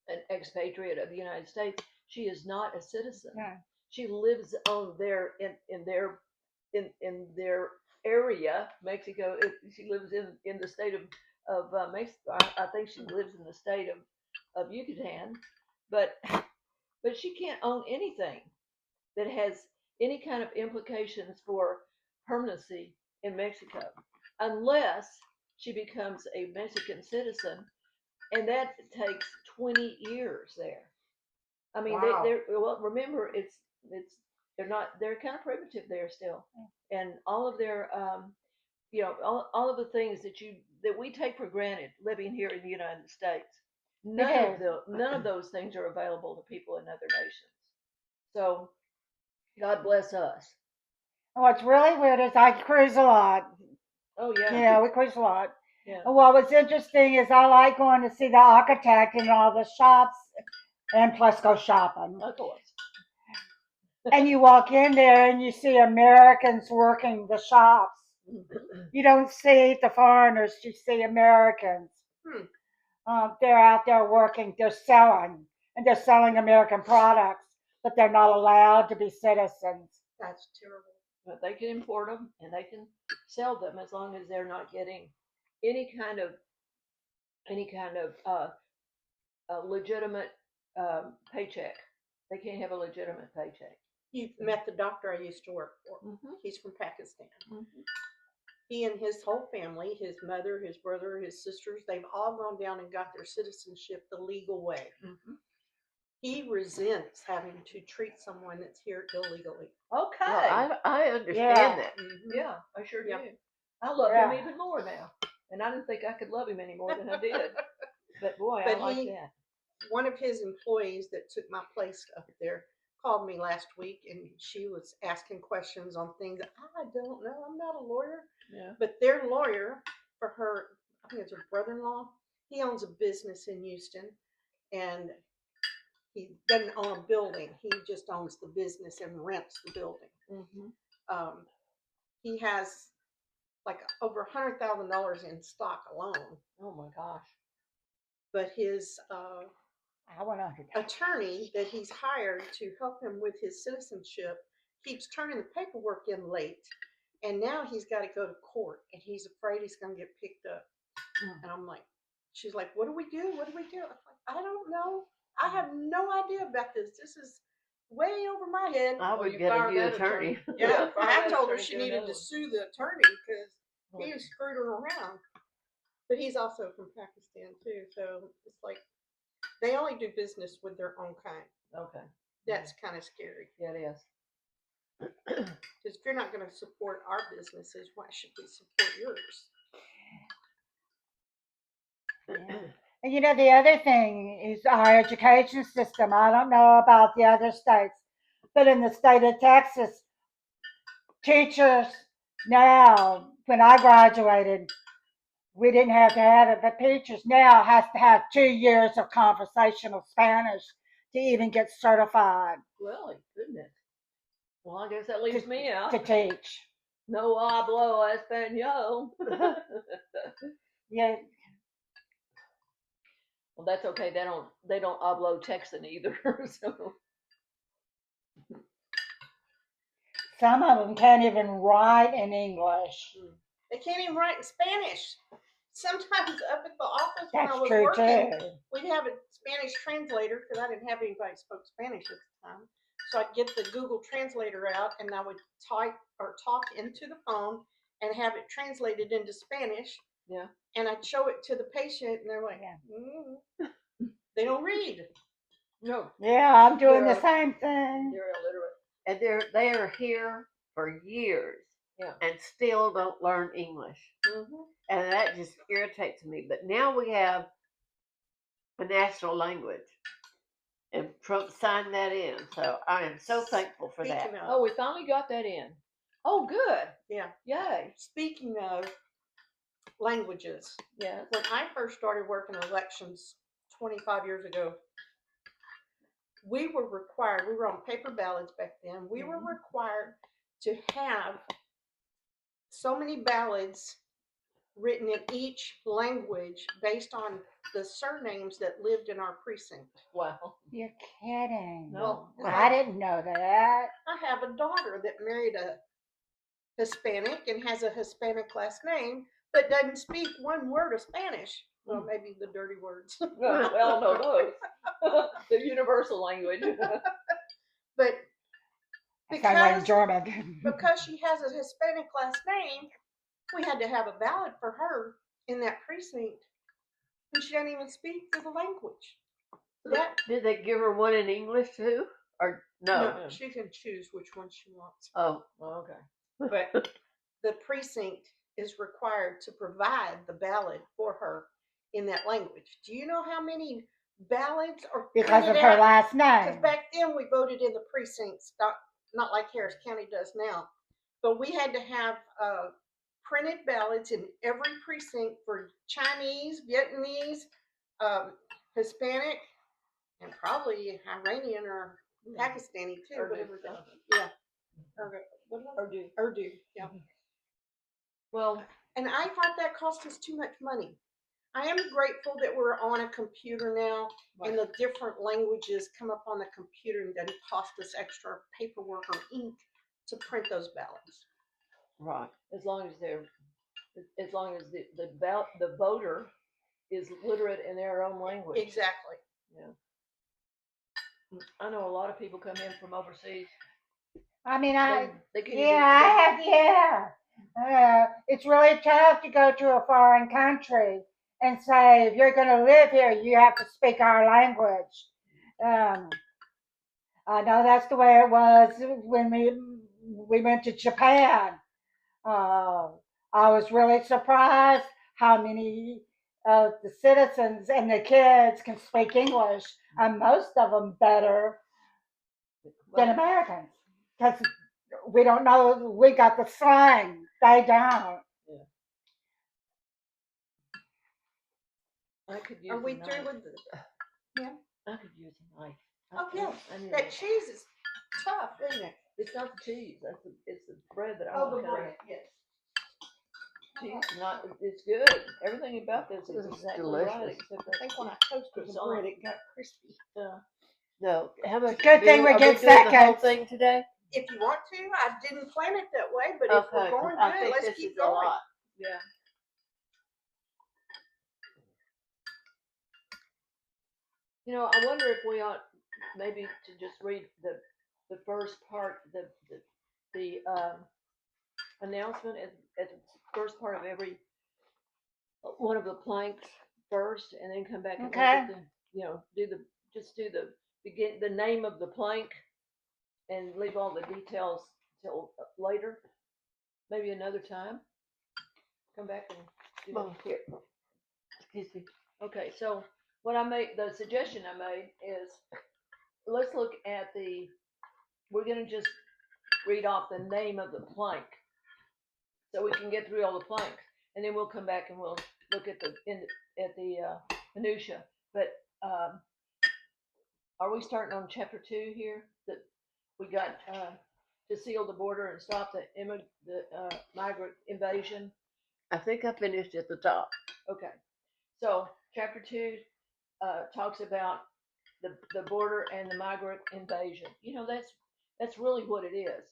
an expatriate of the United States. She is not a citizen. yeah. She lives on their in their area, Mexico. She lives in the state of Mexico. I think she lives in the state of Yucatan, but she can't own anything. that has any kind of implications for permanency in Mexico, unless she becomes a Mexican citizen, and that takes 20 years there. I mean, Wow. they're well. Remember, it's they're kind of primitive there still, and all of their all of the things that we take for granted living here in the United States. None of those things are available to people in other nations. So God bless us. What's really weird is I cruise a lot. Oh yeah, Yeah, we cruise a lot. yeah. And what was interesting is I like going to see the architect in all the shops and plus go shopping. Of course. And you walk in there and you see Americans working the shops. You don't see the foreigners, you see Americans. They're out there working, they're selling, and they're selling American products, but they're not allowed to be citizens. That's terrible. But they can import them and they can sell them as long as they're not getting any kind of legitimate paycheck. They can't have a legitimate paycheck. You've met the doctor I used to work for. Mm-hmm. He's from Pakistan. Mm-hmm. He and his whole family, his mother, his brother, his sisters, they've all gone down and got their citizenship the legal way. Mm-hmm. He resents having to treat someone that's here illegally. Okay. Well, I understand Yeah. that. Mm-hmm. Yeah, I sure Yeah. do. I love Yeah. him even more now, and I didn't think I could love him any more than I did. But boy, But I like that. One of his employees that took my place up there called me last week, and she was asking questions on things I don't know. I'm not a lawyer, Yeah. but their lawyer for her, I think it's her brother-in-law. He owns a business in Houston, and he doesn't own a building. He just owns the business and rents the building. Mm-hmm. He has like over $100,000 in stock alone, Oh my gosh. but his I went under. attorney that he's hired to help him with his citizenship keeps turning the paperwork in late, and now he's got to go to court, and he's afraid he's going to get picked up. And I'm like, she's like, what do we do? What do we do? I'm like, I don't know. I have no idea about this. This is way over my head. I would you get a fire new that attorney. Yeah, fire I that told her attorney, she get needed another to one. sue the attorney because he was screwed her around. But he's also from Pakistan too, so it's like they only do business with their own kind. Okay. That's kind of scary. Yeah, it is. Because if you're not going to support our businesses, why should we support yours? And the other thing is our education system. I don't know about the other states, but in the state of Texas, teachers now, when I graduated, we didn't have to have it, but teachers now has to have 2 years of conversational Spanish to even get certified Really? Goodness. Well, I guess that leaves me out. to teach. No hablo español. Yeah, Well, that's okay. They don't hablo Texan either. So some of them can't even write in English. They can't even write in Spanish. Sometimes up at the office when That's I was true working, too. we'd have a Spanish translator because I didn't have anybody who spoke Spanish at the time. So I'd get the Google translator out and I would type or talk into the phone and have it translated into Spanish. yeah. And I'd show it to the patient and they're like, they don't read. No, Yeah, I'm doing the Yeah. same thing. they're illiterate. And they are here for years, Yeah. and still don't learn English, Mm-hmm. and that just irritates me. But now we have a national language, and Trump signed that in, so I am so thankful for that. Speaking of, Oh, we finally got that in. Oh, good. yeah. Yay. Speaking of languages, Yeah. when I first started working elections 25 years ago, we were on paper ballots back then, we were required to have so many ballots written in each language based on the surnames that lived in our precinct. Wow. You're kidding. No. I didn't know that. I have a daughter that married a Hispanic and has a Hispanic last name, but doesn't speak one word of Spanish. Well, maybe the dirty words. Well, no, those. The universal language. But Sound like Because German. because she has a Hispanic last name, we had to have a ballot for her in that precinct, and she doesn't even speak the language. That Did they give her one in English too? Or no? no, she can choose which one she wants. Oh, Oh, okay. But the precinct is required to provide the ballot for her in that language. Do you know how many ballots are Because of printed her out? last Because name. back then we voted in the precincts, not like Harris County does now. But we had to have printed ballots in every precinct for Chinese, Vietnamese, Hispanic, and probably Iranian or Pakistani too. Urdu, Whatever. something. Yeah. Urdu. Urdu. Yeah. Well, And I thought that cost us too much money. I am grateful that we're on a computer now and the different languages come up on the computer and doesn't cost us extra paperwork or ink to print those ballots. right. as long as the voter is literate in their own language. Exactly. Yeah. I know a lot of people come in from overseas. I mean, They can't yeah, even, it's really tough to go to a foreign country and say, if you're going to live here, you have to speak our language. I know that's the way it was when we went to Japan. Uh, I was really surprised how many of the citizens and the kids can speak English, and most of them better than well, Americans, because we don't know. We got the slang; they don't. I could use Are we a knife. through with the? I could use a knife. Oh yeah, I need that a- cheese is tough, isn't it? It's not the cheese. It's the bread that I Oh, want the to cut bread. out. Yes. Cheese, not it's good. Everything about this is It's exactly delicious. right, except I think when I toasted the bread, it got crispy. No. How much? Good thing we are get doing the whole seconds. thing today? If you want to, I didn't plan it that way, but if we're Okay. going I good, think let's this keep is a going. lot. Yeah. You know, I wonder if we ought maybe to just read the first part, the announcement at the first part of every one of the planks first, and then come back and look at the, do the begin the name of the plank, and leave all the details till later, maybe another time. Come back and do Oh, that. here. Excuse me. Okay, so the suggestion I made is, let's look at we're gonna just read off the name of the plank, so we can get through all the planks, and then we'll come back and we'll look at the minutia. But are we starting on chapter 2 here? That we got to seal the border and stop the migrant invasion. I think I finished at the top. Okay, so chapter 2 talks about the border and the migrant invasion. You know, that's really what it is.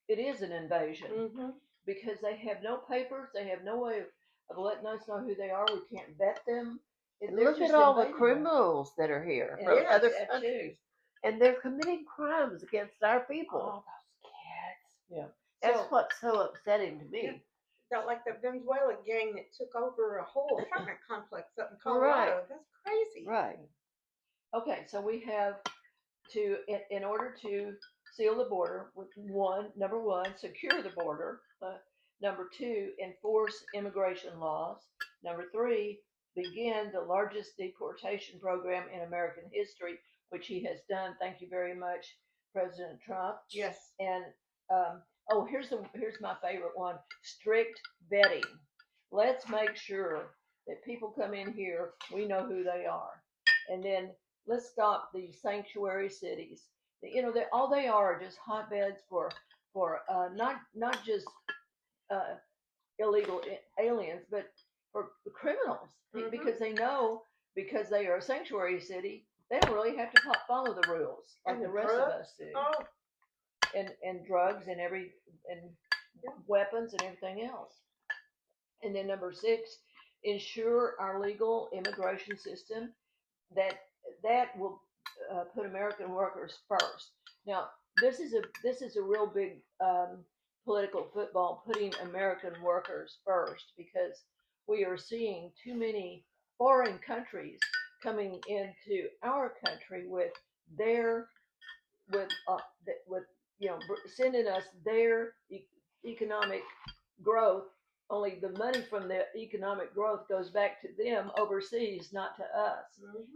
It is an invasion, Mm-hmm. because they have no papers, they have no way of letting us know who they are. We can't vet them. They're Look just at all the invading us. criminals that are here And from yes, other that countries, too. and they're committing crimes against our people. All those kids. Yeah. That's So what's so upsetting to me. Yeah. Got like the Venezuela gang that took over a whole apartment complex up in Right. Colorado. That's crazy. Right. okay, so we have to, in order to seal the border, with number one, secure the border. Number two, enforce immigration laws. Number three, begin the largest deportation program in American history, which he has done. Thank you very much, President Trump. Yes. And here's my favorite one: strict vetting. Let's make sure that people come in here, we know who they are, and then let's stop these sanctuary cities. All they are just hotbeds for not just illegal aliens, but for criminals, Mhm. because they know, because they are a sanctuary city, they don't really have to follow the rules like And the rest of drugs? us do. Oh, And drugs and weapons and everything else. And then number six, ensure our legal immigration system that will put American workers first. Now, this is a real big political football, putting American workers first, because we are seeing too many foreign countries coming into our country with their with sending us their economic growth. Only the money from the economic growth goes back to them overseas, not to us,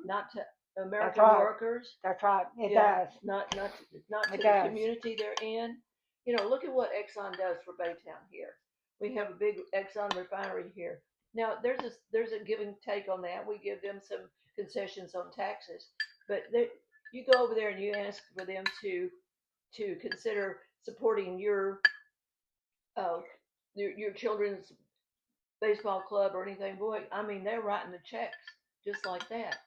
not to American right. workers. That's right. It Yeah, does. not to It the does. community they're in. Look at what Exxon does for Baytown here. We have a big Exxon refinery here. Now there's a give and take on that. We give them some concessions on taxes, but you go over there and you ask for them to consider supporting uh, your children's baseball club or anything. Boy, I mean, they're writing the checks just like that.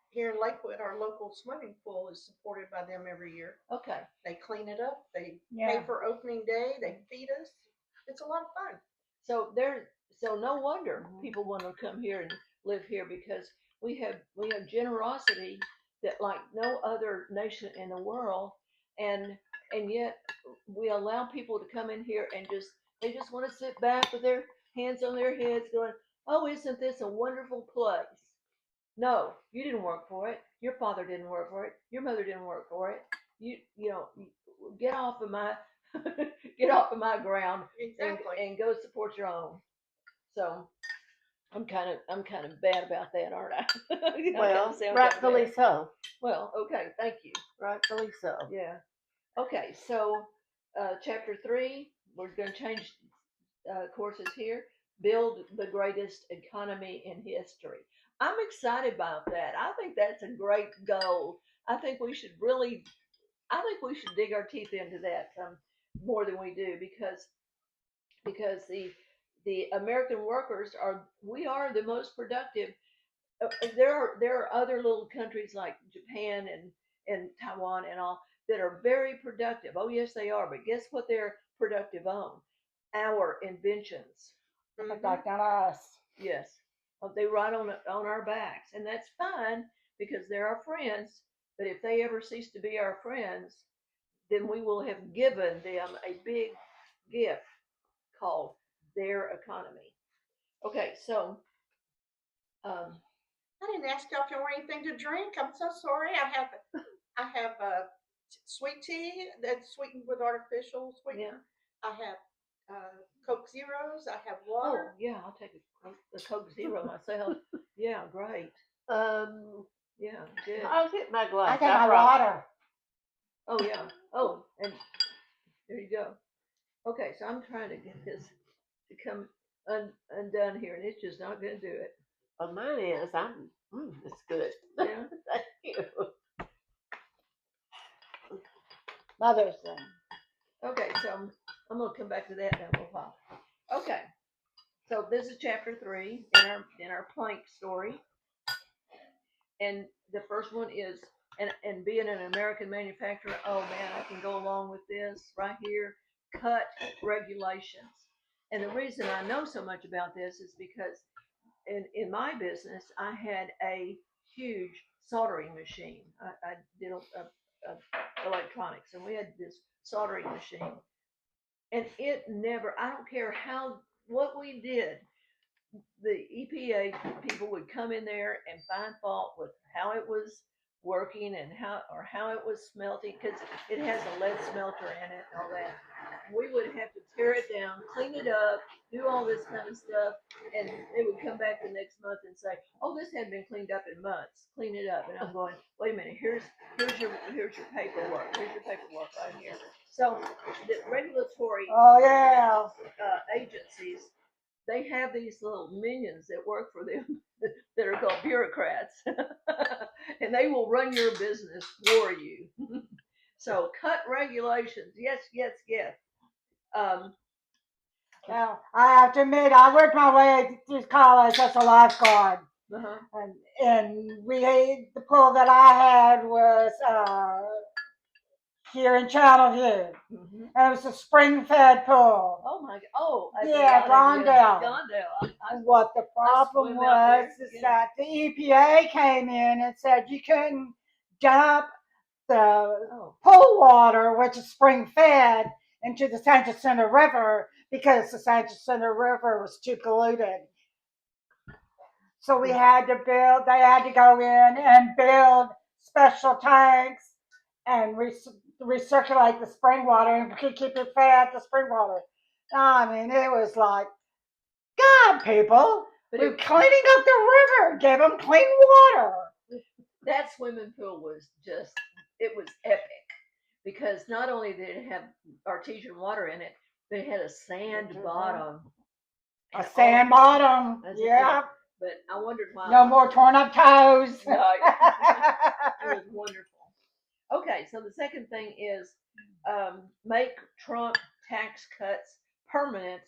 Here in Lakewood, our local swimming pool is supported by them every year. Okay. They clean it up. They Yeah. pay for opening day. They feed us. It's a lot of fun. So no wonder people want to come here and live here, because we have generosity that like no other nation in the world, and yet we allow people to come in here and they just want to sit back with their hands on their heads going, oh, isn't this a wonderful place? No, you didn't work for it. Your father didn't work for it. Your mother didn't work for it. Get off of my get off of my ground Exactly. and go support your own. So I'm kind of bad about that, aren't I? Well, Sound kinda rightfully bad. so. Well, okay, thank you. Rightfully so. Yeah. Okay, so chapter 3, we're going to change courses here. Build the greatest economy in history. I'm excited about that. I think that's a great goal. I think we should dig our teeth into that more than we do, because the American workers we are the most productive. There are other little countries like Japan and Taiwan and all that are very productive. Oh yes, they are. But guess what they're productive on? Our inventions. Like not us. Yes. They ride on our backs, and that's fine because they're our friends. But if they ever cease to be our friends, then we will have given them a big gift called their economy. Okay, so I didn't ask y'all if you want anything to drink. I'm so sorry. I have sweet tea that's sweetened with artificial sweetener. yeah. I have Coke Zeros. I have Oh water. yeah, I'll take a Coke Zero myself. Yeah, great. Yeah, good. I'll get my glass. I got my brought- water. Oh yeah. Oh, and there you go. Okay, so I'm trying to get this to come undone here, and it's just not going to do it. Well, mine is. It's good. Yeah. Thank you. Mother's Day. Okay, so I'm going to come back to that in a little while. Okay, so this is chapter 3 in our plank story, and the first one is and being an American manufacturer. Oh man, I can go along with this right here. Cut regulations, and the reason I know so much about this is because in my business I had a huge soldering machine. I did electronics, and we had this soldering machine, and it never. I don't care what we did, the EPA people would come in there and find fault with how it was working and how it was smelting, because it has a lead smelter in it and all that. We would have to tear it down, clean it up, do all this kind of stuff, and they would come back the next month and say, "Oh, this hadn't been cleaned up in months. Clean it up." And I'm going, "Wait a minute. Here's your paperwork. Here's your paperwork right here." So the regulatory Oh yeah. agencies, they have these little minions that work for them that are called bureaucrats, and they will run your business for you. So cut regulations. Yes, yes, yes. Now, I have to admit, I worked my way through college as a lifeguard. Uh-huh. And the pool that I had was here in Channel View. Mm-hmm. And it was a spring-fed pool. Oh my God! Oh, Yeah, Glendale. Glendale. What the problem swim out was there, is yeah. that the EPA came in and said you couldn't dump the Oh, pool water, which is spring fed, into the San Jacinto River because the San Jacinto River was too polluted. So we had to build, they had to go in and build special tanks and recirculate the spring water and keep it fed, the spring water. I mean, it was like, God, people, but we're cleaning up the river, give them clean water. that swimming pool was just, it was epic. Because not only did it have artesian water in it, but it had a sand bottom. A sand bottom, yeah. But I wondered why. No more torn up toes. No, it was wonderful. Okay, so the second thing is make Trump tax cuts permanent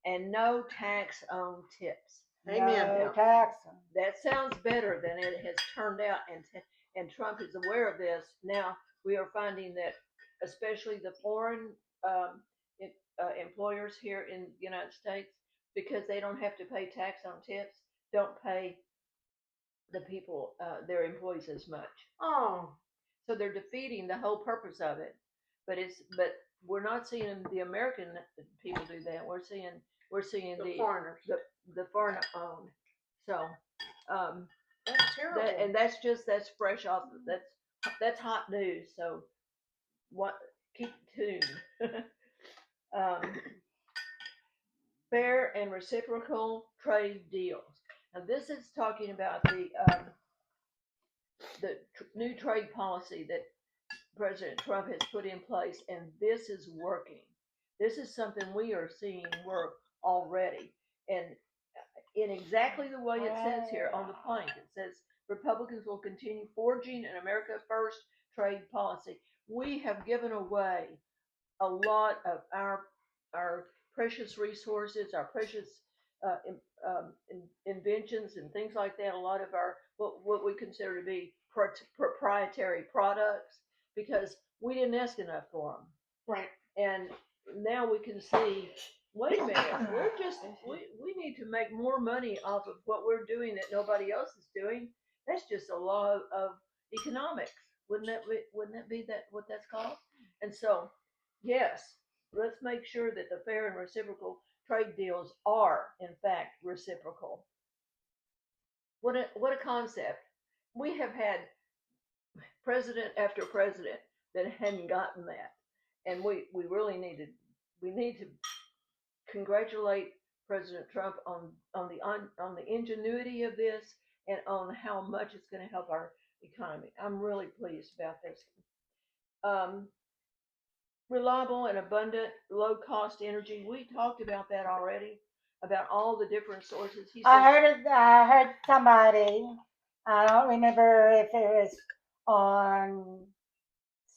and no tax on tips. Amen. No tax. That sounds better than it has turned out, and Trump is aware of this. Now we are finding that, especially the foreign employers here in the United States, because they don't have to pay tax on tips, don't pay the people, their employees, as much. Oh, So they're defeating the whole purpose of it. But we're not seeing the American people do that. We're seeing the foreigners. the foreign owned. So That's terrible. that's fresh off. That's hot news. So what? Keep tuned. um, Fair and reciprocal trade deals. Now this is talking about the new trade policy that President Trump has put in place, and this is working. This is something we are seeing work already, and in exactly the way it says here on the plank. It says Republicans will continue forging an America First trade policy. We have given away a lot of our precious resources, our precious inventions and things like that. A lot of our what we consider to be proprietary products, because we didn't ask enough for them. Right. And now we can see, wait a minute, we need to make more money off of what we're doing that nobody else is doing. That's just a law of economics. Wouldn't that be that what that's called? And so, yes, let's make sure that the fair and reciprocal trade deals are in fact reciprocal. What a concept. We have had president after president that hadn't gotten that. And we really we need to congratulate President Trump on the ingenuity of this and on how much it's going to help our economy. I'm really pleased about this. Reliable and abundant, low cost energy. We talked about that already, about all the different sources. He said, I heard somebody, I don't remember if it was on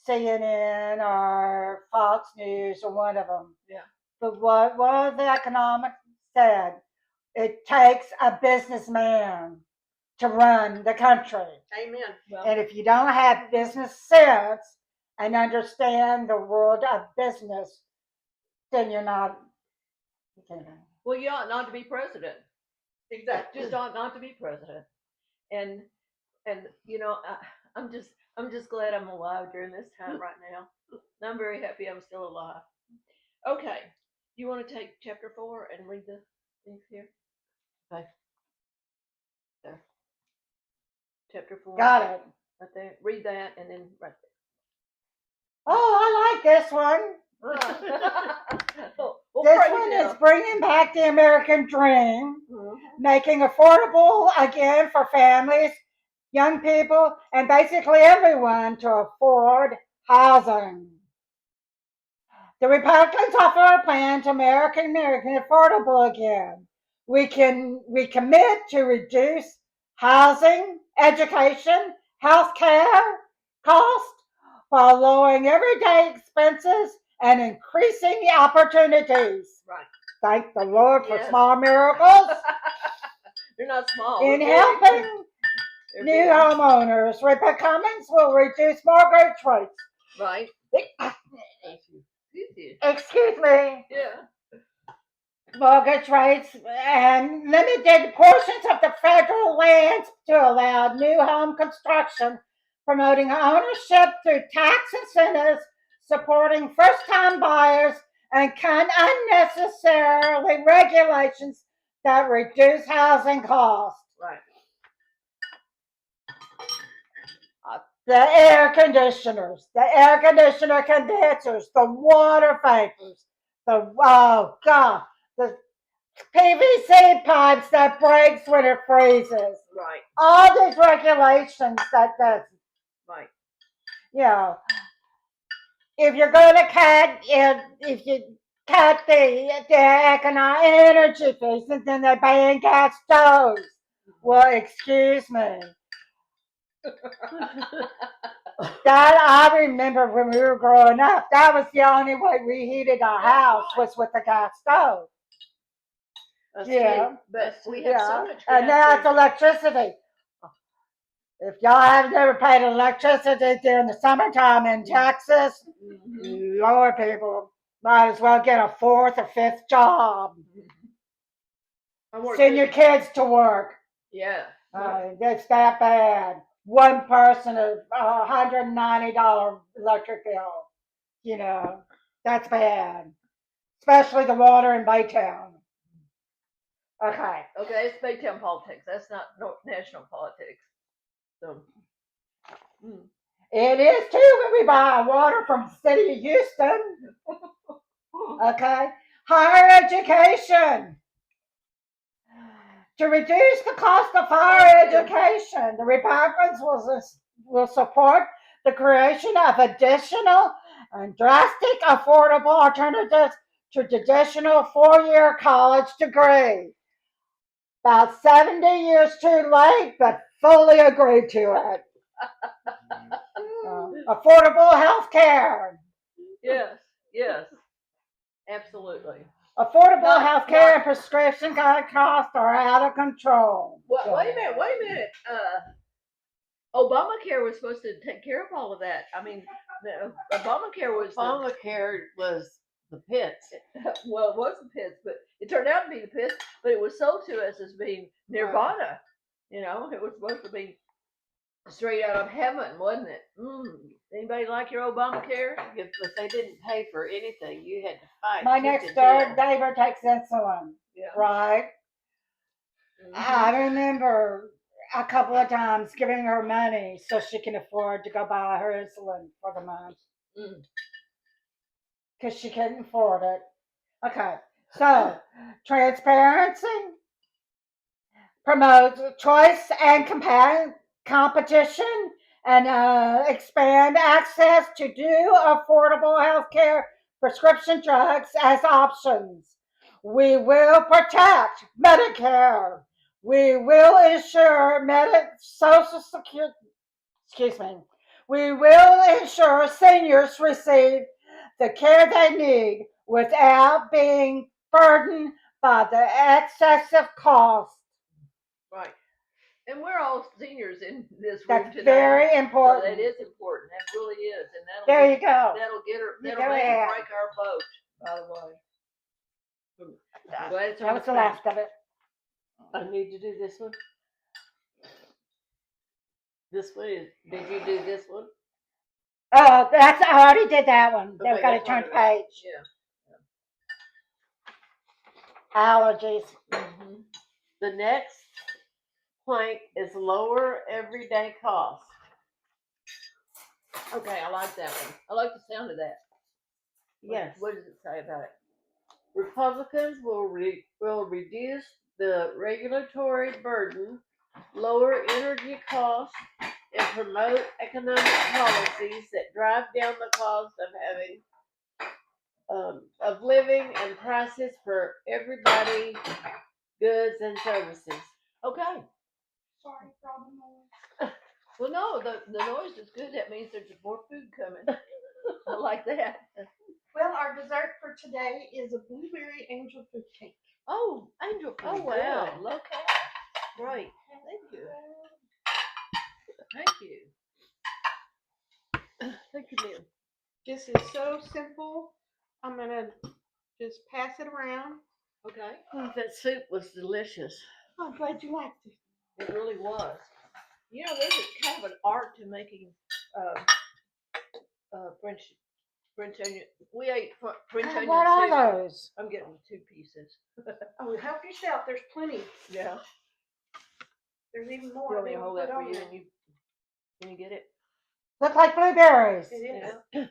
CNN or Fox News or one of them. Yeah. But what one of the economics said, it takes a businessman to run the country. Amen. well, And if you don't have business sense and understand the world of business, then you're not. well, you ought not to be president. Exactly. Just ought not to be president. And I'm just glad I'm alive during this time right now. I'm very happy I'm still alive. Okay, you want to take chapter 4 and read the things here? Okay. There. Chapter 4. Got it. Right there. Read that and then right Oh, I like this one. there. Well, This praise one him. is bringing back the American dream, Mhm. making affordable again for families, young people, and basically everyone to afford housing. The Republicans offer a plan to make American affordable again. We commit to reduce housing, education, health care costs while lowering everyday expenses and increasing the opportunities. Right. Thank the Lord for Yes. small miracles They're not small. in they're very helping big. They're new big. homeowners. Republicans will reduce mortgage rates. Right. Excuse me. Yeah. Mortgage rates and limited portions of the federal lands to allow new home construction promoting ownership through tax incentives, supporting first-time buyers, and cut unnecessarily regulations that reduce housing costs. Right. The air conditioners, the air conditioner condensers, the water vapors, the the PVC pipes that breaks when it freezes. Right. All these regulations that Right. you know, if you're going to cut, if you cut the economic energy fees, and then they're paying gas stoves. Well, excuse me. That I remember when we were growing up. That was the only way we heated our house was with the gas stove. Yeah, But we have so much gas. and now it's electricity. If y'all have never paid electricity during the summertime in Texas, Lord, people might as well get a fourth or fifth job. Send your kids to work. Yeah. It's that bad. One person is $190 electric bill. You know, that's bad. Especially the water in Baytown. Okay. Okay, it's Baytown politics. That's not national politics. So. It is too when we buy water from the city of Houston. Okay. Higher education. To reduce the cost of higher education, the Republicans will support the creation of additional and drastic affordable alternatives to traditional four-year college degree. About 70 years too late, but fully agree to it. Affordable health care. Yes, absolutely. Affordable health care and prescription costs are out of control. Well, wait a minute. Obamacare was supposed to take care of all of that. I mean, Obamacare was the pits. Well, it was the pits, but it turned out to be the pits. But it was sold to us as being nirvana. You know, it was supposed to be straight out of heaven, wasn't it? Anybody like your Obamacare? If they didn't pay for anything, you had to fight. My next door neighbor takes insulin. Yeah. Right? I remember a couple of times giving her money so she can afford to go buy her insulin for the month. Because she couldn't afford it. Okay. So, transparency promotes choice and competition and expand access to new affordable health care prescription drugs as options. We will protect Medicare. We will ensure Social Security. Excuse me. We will ensure seniors receive the care they need without being burdened by the excessive cost. Right. And we're all seniors in this room That's tonight. very important. So that is important. That really is. And there you go. That'll get her. That'll make her break our boat. By the way. That was the last of it. I need to do this one. This one is. Did you do this one? Oh, I already did that one. Okay, They've got to turn page. Yeah. Allergies. The next plank is lower everyday cost. Okay, I like that one. I like the sound of that. Yes. What does it say about it? Republicans will reduce the regulatory burden, lower energy costs, and promote economic policies that drive down the cost of living and prices for everybody, goods and services. Okay. Sorry for all the noise. Well, no, the noise is good. That means there's more food coming. I like that. Well, our dessert for today is a blueberry angel food cake. Oh, angel food. Oh, wow. Good. Low cal. Great. Thank you. Thank you. Thank you, Neil. This is so simple. I'm gonna just pass it around. Okay. Oh, that soup was delicious. I'm glad you liked it. It really was. You know, there's a kind of an art to making French onion. We ate French onion What are soup. those? I'm getting 2 pieces. Oh, help yourself. There's plenty. Yeah. There's even You more. want me to I hold didn't that put for on you there. and you get it? Look like blueberries. It is. Yeah.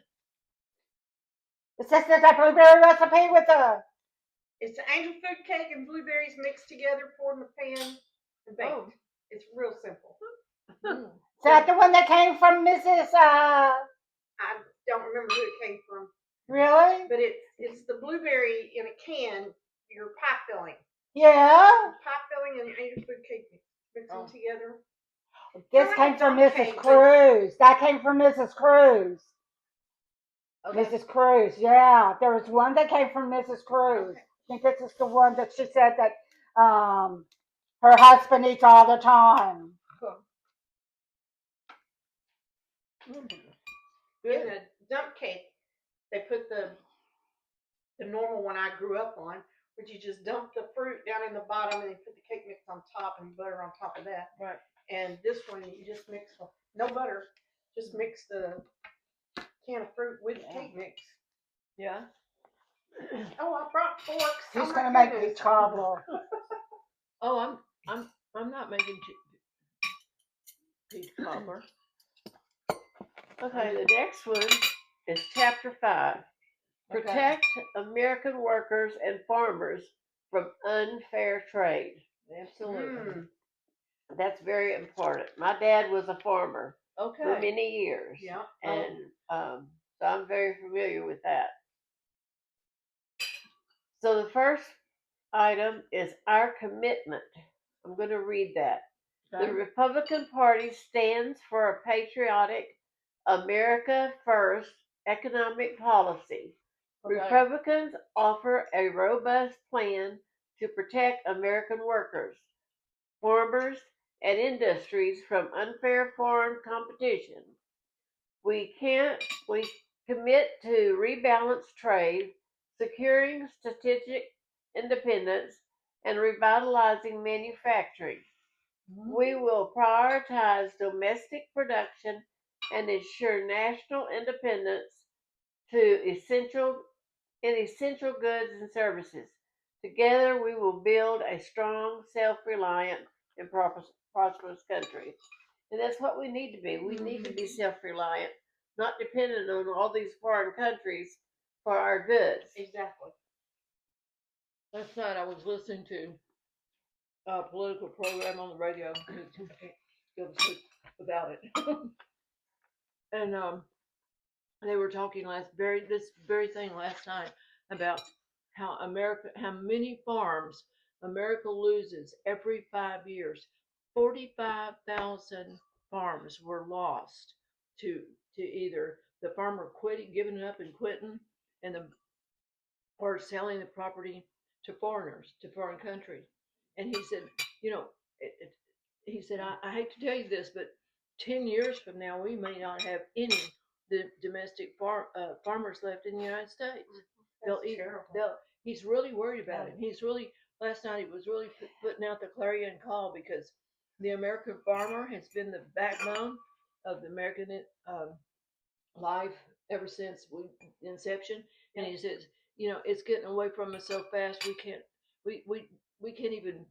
Is this the blueberry recipe with the? It's angel food cake and blueberries mixed together, poured in the pan, and baked. Oh. It's real simple. Mm. Is that the one that came from Mrs. I don't remember who it came from, Really? but it's the blueberry in a can. Your pie filling, Yeah. pie filling, and angel food cake mix them Oh. together. This Kinda came like from dump Mrs. cake, but- Cruz. That came from Mrs. Cruz. Okay. Mrs. Cruz, yeah. There was one that came from Mrs. Cruz. Okay. I think this is the one that she said that her husband eats all the time. Mm. In a dump cake, they put the normal one I grew up on, which you just dump the fruit down in the bottom and then put the cake mix on top and butter on top of that. Right. And this one you just mix with no butter, just mix the can of fruit with the cake mix. Yeah. Oh, I brought forks. She's Oh gonna my make me goodness. trouble. Oh, I'm not making peach cobbler. Okay, the next one is Chapter 5. Okay. Protect American workers and farmers from unfair trade. Absolutely. Mm. That's very important. My dad was a farmer for Okay. many years, Yeah. and so I'm very familiar with that. So the first item is our commitment. I'm going to read that. The Republican Party stands for a patriotic, America First economic policy. Okay. Republicans offer a robust plan to protect American workers, farmers, and industries from unfair foreign competition. We commit to rebalance trade, securing strategic independence, and revitalizing manufacturing. We will prioritize domestic production and ensure national independence to essential goods and services. Together, we will build a strong, self-reliant, and prosperous country. And that's what we need to be. We need to be self-reliant, not dependent on all these foreign countries for our goods. Exactly. Last night I was listening to a political program on the radio. Go to sleep without it. And they were talking this very thing last night about how many farms America loses every 5 years. 45,000 farms were lost to either the farmer giving it up and quitting, and or selling the property to foreigners, to foreign countries. And he said, you know, he said, I hate to tell you this, but 10 years from now, we may not have any domestic farmers left in the United States. He's really worried about it. Last night he was really putting out the clarion call, because the American farmer has been the backbone of the American life ever since inception. And he says, it's getting away from us so fast, we can't even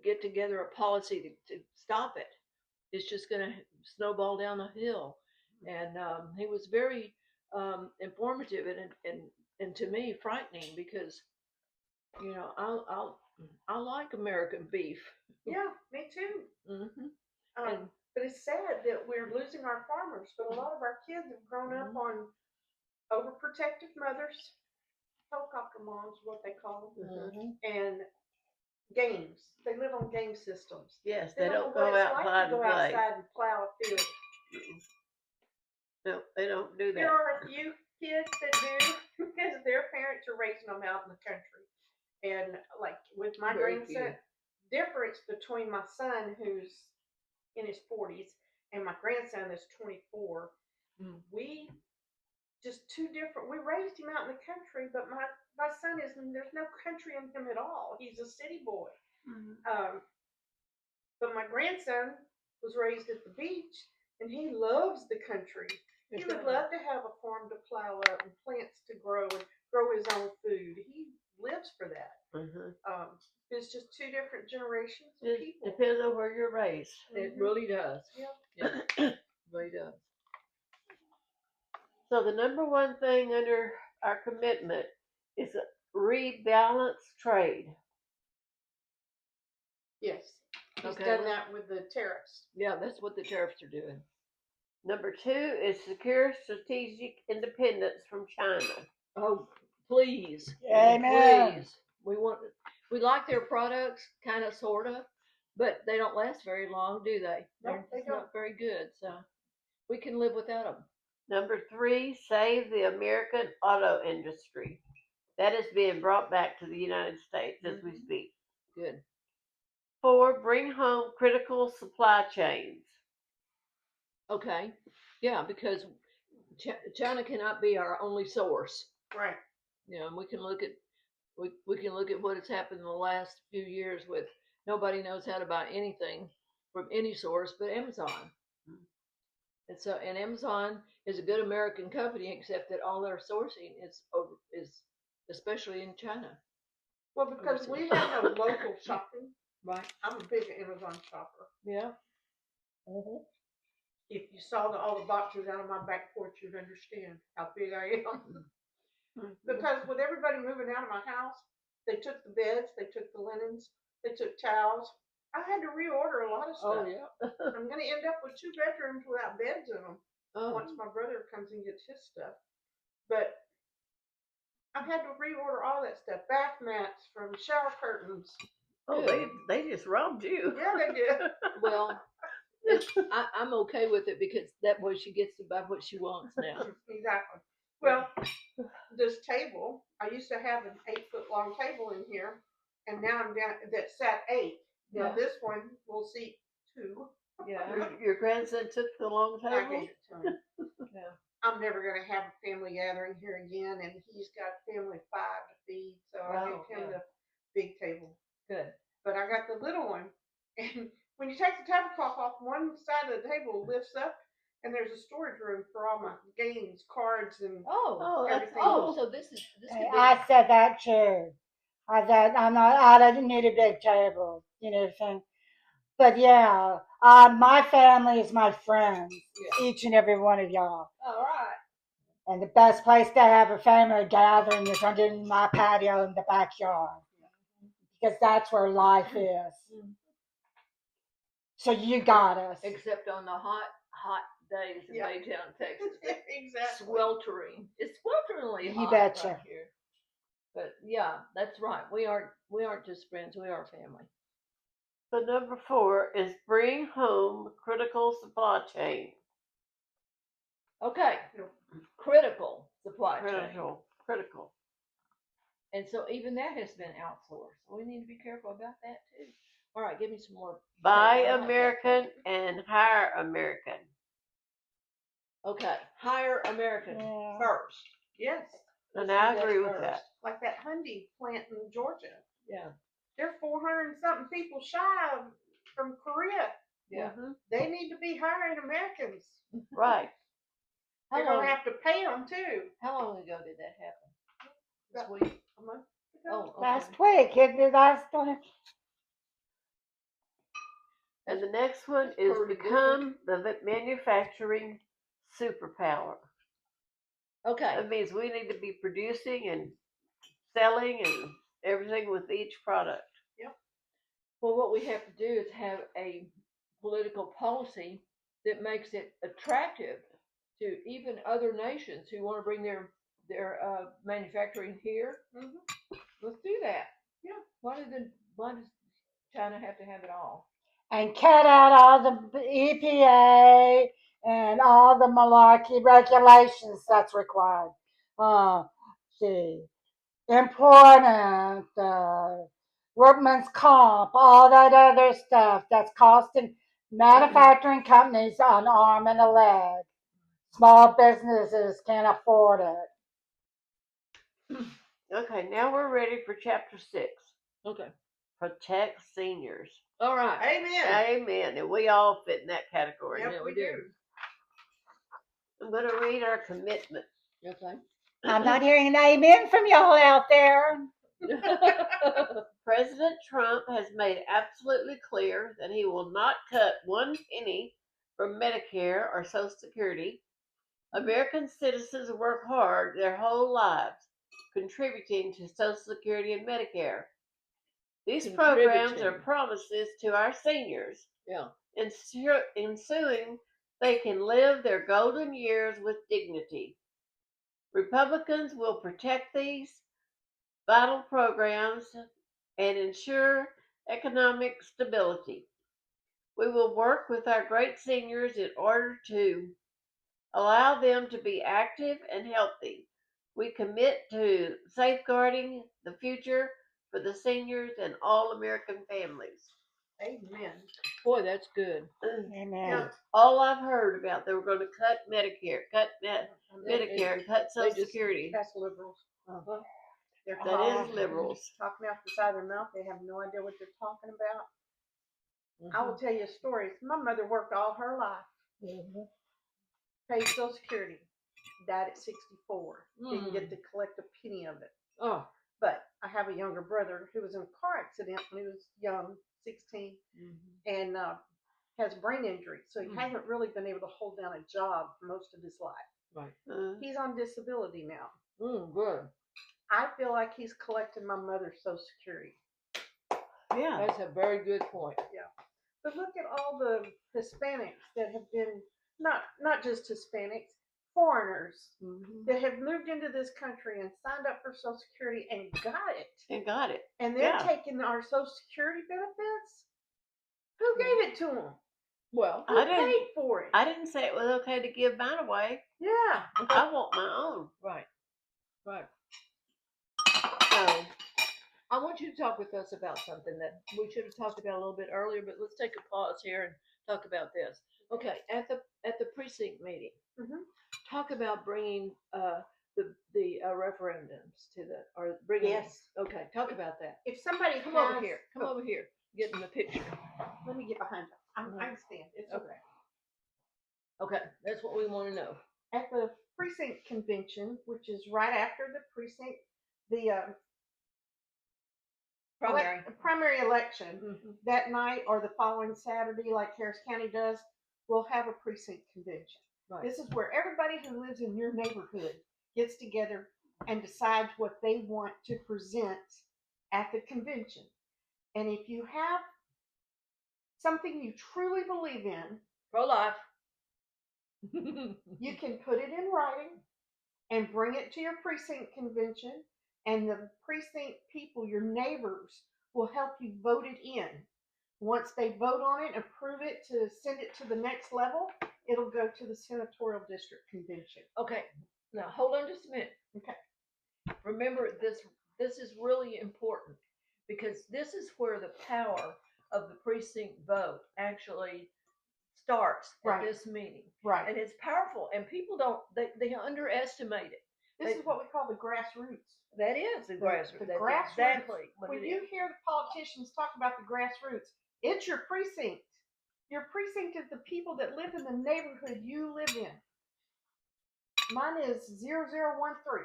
get together a policy to stop it. It's just going to snowball down the hill. And he was very informative and to me frightening, because I like American beef. Yeah, me too. Mm-hmm. But it's sad that we're losing our farmers. But a lot of our kids have grown up on overprotective mothers, helicopter moms, what they call them, and games. They live on game systems. Yes, They they don't don't know what go it's like outside to and go play. outside and plow a field. No, they don't do There that. are a few kids that do, because their parents are raising them out in the country. And like with my Very grandson, difference between my son who's in his 40s and my grandson that's 24, we just two different. We raised him out in the country, but my son there's no country in him at all. He's a city boy. But my grandson was raised at the beach, and he loves the country. He would love to have a farm to plow up and plants to grow and grow his own food. He lives for that. It's just two different generations of It people. depends on where you're raised. It really does. Yep. Yeah, really does. So the number one thing under our commitment is a rebalance trade. Yes. He's Okay, done well- that with the tariffs. Yeah, that's what the tariffs are doing. Number two is secure strategic independence from China. Oh, please. Amen. Please. We like their products, kind of, sort of, but they don't last very long, do they? No, they It's don't. not very good, so we can live without them. Number three, save the American auto industry. That is being brought back to the United States as we speak. Good. Four, bring home critical supply chains. Okay. Yeah, because China cannot be our only source. Right. You know, and we can look at what has happened in the last few years with nobody knows how to buy anything from any source but Amazon. And Amazon is a good American company, except that all their sourcing is especially in China. Well, because we have no local shopping. Right. I'm a big Amazon shopper. Yeah. If you saw all the boxes out on my back porch, you'd understand how big I am. Because with everybody moving out of my house, they took the beds, they took the linens, they took towels. I had to reorder a lot of stuff. Oh yeah. I'm going to end up with 2 bedrooms without beds in them Oh. once my brother comes and gets his stuff. But I've had to reorder all that stuff. Bath mats from shower curtains. Oh, they just robbed you. Yeah, they did. Well, I'm okay with it because that way she gets to buy what she wants now. Exactly. Well, this table, I used to have an 8-foot long table in here, and now I'm down that sat 8. Now Yeah. this one will seat 2. Yeah. Your grandson took the long I table. gave it to him. Yeah. I'm never going to have a family gathering here again, and he's got family 5 to feed, so I Oh, gave him yeah. the big table. Good. But I got the little one, and when you take the tablecloth off, one side of the table lifts up, and there's a storage room for all my games, cards, and Oh. that's everything. Oh, so this could be. I said that too. I said I don't need a big table, you know what I'm saying? But yeah, my family is my friends, each and every one of y'all. all right. And the best place to have a family gathering is under my patio in the backyard. Because that's where life is. So you got us. Except on the hot days in Baytown, Texas. Exactly. Sweltering. It's swelteringly You hot betcha. right here. But yeah, that's right. We aren't just friends. We are family. So number four is bring home critical supply chain. Okay. Critical supply chain. Critical. And so even that has been outsourced. So we need to be careful about that too. All right, give me some more. Buy I like that. American and hire American. Okay, hire American Yeah. first. Yes. And Let's I do that agree with first. that. Like that Hyundai plant in Georgia. Yeah, They're 400 and something people shy of from Korea. yeah. Mhm. They need to be hiring Americans. Right. They're How going to long, have to pay them too. how long ago did that happen? This About week? a month ago. Oh, okay. Last week, And the next one is Pretty good. become the manufacturing superpower. Okay. That means we need to be producing and selling and everything with each product. Well, what we have to do is have a political policy that makes it attractive to even other nations who want to bring their manufacturing here. Mhm. Let's do that. Yeah. Why does China have to have it all? and cut out all the EPA and all the malarkey regulations that's required. See, employment, workman's comp, all that other stuff that's costing manufacturing companies an arm and a leg. Small businesses can't afford it. Okay, now we're ready for chapter 6. Okay. protect seniors. All right. Amen. Amen. And we all fit in that category. Yep, Yeah, we we do. do. I'm going to read our commitment. Okay. I'm not hearing an amen from y'all out there. President Trump has made absolutely clear that he will not cut one penny from Medicare or Social Security. American citizens work hard their whole lives contributing to Social Security and Medicare. These programs are Contributing. promises to our seniors, Yeah. ensuing they can live their golden years with dignity. Republicans will protect these vital programs and ensure economic stability. We will work with our great seniors in order to allow them to be active and healthy. We commit to safeguarding the future for the seniors and all American families. Amen. Boy, that's good. Amen. All I've heard about, they were going to cut Medicare, Medicare, and cut They Social just- Security. That's liberals. Uh-huh. They're That talking, is liberals. talking out the side of their mouth. They have no idea what they're talking about. I will tell you a story. My mother worked all her life, Mhm. paid Social Security, died at 64. Didn't Mm. get to collect a penny of it. Oh. But I have a younger brother who was in a car accident when he was young, 16, and has brain injury. So he Mm. hasn't really been able to hold down a job for most of his life. Right. He's on disability now. Good. I feel like he's collecting my mother's Social Security. Yeah. That's a very good point. But look at all the Hispanics that have been, not just Hispanics, foreigners Mhm. that have moved into this country and signed up for Social Security and got it. And got it. And they're Yeah. taking our Social Security benefits? Who gave it to them? Well, Who I didn't- paid for it? I didn't say it was okay to give mine away. Yeah. I want my own. right. Right. So, I want you to talk with us about something that we should have talked about a little bit earlier, but let's take a pause here and talk about this. Okay, at the precinct meeting, Mhm. talk about bringing the referendums to the or bringing. Yes. Okay, talk about that. If somebody Come has, over here. Come over here. Get in the picture. Let me get behind you. I can stand. It's okay. Okay, that's what we want to know. At the precinct convention, which is right after the precinct, the primary election, Mhm. that night or the following Saturday, like Harris County does, we'll have a precinct convention. Right. This is where everybody who lives in your neighborhood gets together and decides what they want to present at the convention. And if you have something you truly believe in, Pro-life. you can put it in writing and bring it to your precinct convention, and the precinct people, your neighbors, will help you vote it in. Once they vote on it, approve it to send it to the next level, it'll go to the senatorial district convention. Okay, now hold on just a minute. Okay. Remember, this is really important because this is where the power of the precinct vote actually starts at Right. this meeting. Right. And it's powerful, and people don't, they underestimate it. This is what we call the grassroots. That is the grassroots. The That's grassroots. exactly what When it you is. hear the politicians talk about the grassroots, it's your precinct. Your precinct is the people that live in the neighborhood you live in. Mine is 0013.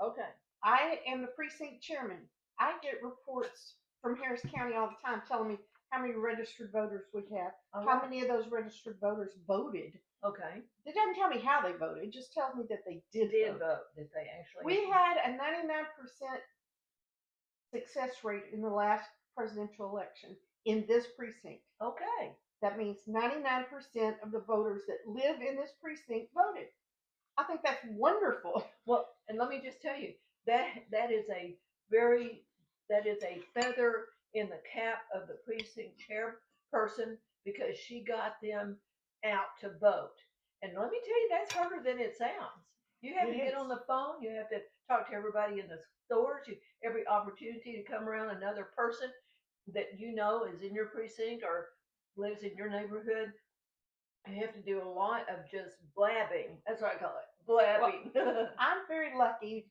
Okay. I am the precinct chairman. I get reports from Harris County all the time telling me how many registered voters we have, how many of those registered voters voted. Okay. It doesn't tell me how they voted. It just tells me that they did vote. That they actually. We had a 99% success rate in the last presidential election in this precinct. Okay. That means 99% of the voters that live in this precinct voted. I think that's wonderful. Well, and let me just tell you, that is a feather in the cap of the precinct chairperson because she got them out to vote. And let me tell you, that's harder than it sounds. You have It to get is. on the phone. You have to talk to everybody in the stores. Every opportunity to come around another person that you know is in your precinct or lives in your neighborhood. You have to do a lot of just blabbing. That's what I call it, blabbing. I'm very lucky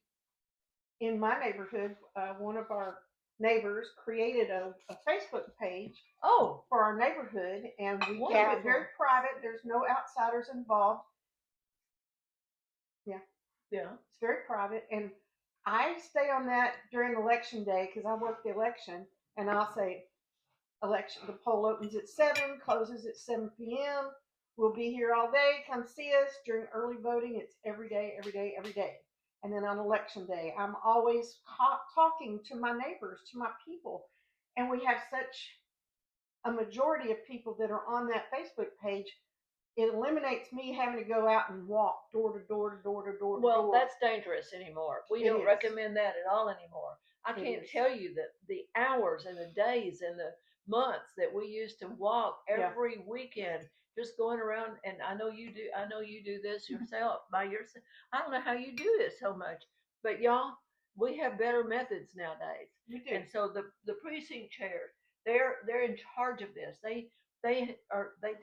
in my neighborhood. One of our neighbors created a Facebook page Oh, for our neighborhood, and we kept wonderful. it very private. There's no outsiders involved. Yeah. It's very private, and I stay on that during election day because I work the election, and I'll say election. The poll opens at 7, closes at 7 p.m. We'll be here all day. Come see us during early voting. It's every day, every day, every day. And then on election day, I'm always talking to my neighbors, to my people, and we have such a majority of people that are on that Facebook page. It eliminates me having to go out and walk door to door to door to door to Well, door. that's dangerous anymore. We It don't is. recommend that at all anymore. I It can't is. tell you that the hours and the days and the months that we used to walk Yeah. every weekend, just going around. And I know you do. I know you do this yourself by yourself. I don't know how you do it so much, but y'all, we have better methods nowadays. We do. And so the precinct chairs, they're in charge of this. They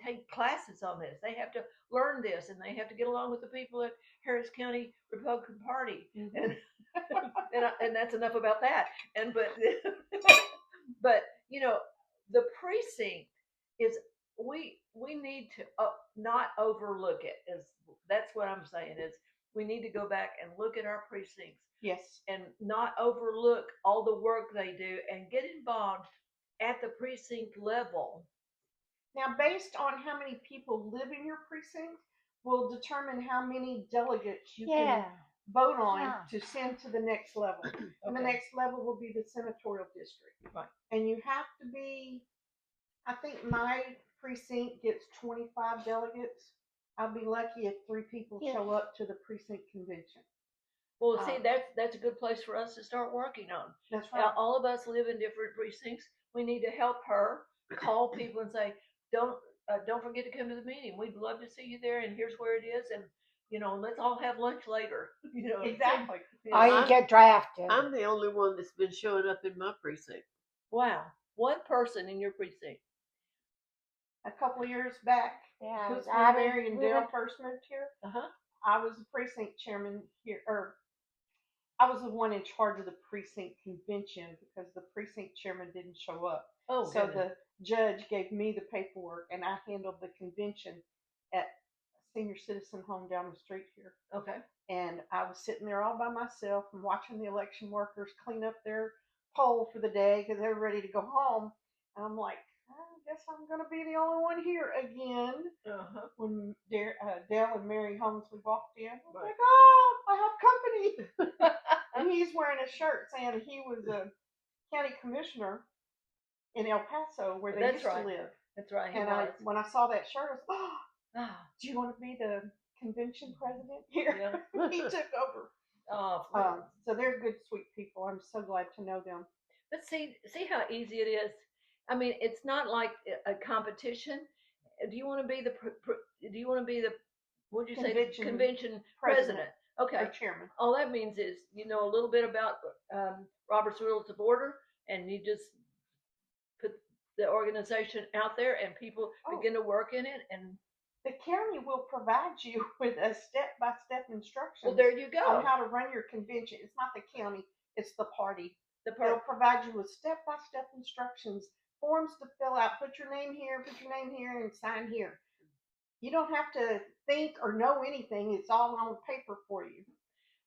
take classes on this. They have to learn this, and they have to get along with the people at Harris County Republican Party, Mhm. and that's enough about that. And but you know, the precinct is we need to not overlook it. Is That's what I'm saying is we need to go back and look at our precincts Yes. and not overlook all the work they do and get involved at the precinct level. Now, based on how many people live in your precinct, will determine how many delegates you Yeah. can vote on Yeah. to send to the next level. And the Okay. next level will be the senatorial district. Right. And you have to be, I think my precinct gets 25 delegates. I'll be lucky if 3 people Yeah. show up to the precinct convention. Well, see, that's a good place for us to start working on. That's right. All of us live in different precincts. We need to help her call people and say, don't forget to come to the meeting. We'd love to see you there, and here's where it is, and let's all have lunch later. Exactly. Or you get drafted. I'm the only one that's been showing up in my precinct. Wow, one person in your precinct. A couple of years back, Yeah, when I Mary and we Dale went- first moved here, Uh-huh. I was the precinct chairman here, or I was the one in charge of the precinct convention because the precinct chairman didn't show up. Oh, So goodness. the judge gave me the paperwork, and I handled the convention at a senior citizen home down the street here. Okay. And I was sitting there all by myself and watching the election workers clean up their poll for the day because they were ready to go home. And I'm like, I guess I'm going to be the only one here again. Uh-huh. When Dale and Mary Holmesley walked in, I was Right. like, oh, I have company. And he's wearing a shirt saying he was a county commissioner in El Paso where they That's used right. to live. That's right. He And was. when I saw that shirt, I was like, oh, Ah, do you want to be the convention president here? yeah. He took over. Oh, So they're good, sweet people. I'm so glad to know them. but see how easy it is. I mean, it's not like a competition. Do you want to be the? Do you want to be the? What did you say? The convention president. Okay. Or chairman. All that means is you know a little bit about Robert's Rules of Order, and you just put the organization out there, and people begin to work in it. And the county will provide you with a step-by-step instructions. Well, there you go. On how to run your convention. It's not the county; it's the party. They'll They'll provide you with step-by-step instructions, forms to fill out. Put your name here, and sign here. You don't have to think or know anything. It's all on paper for you.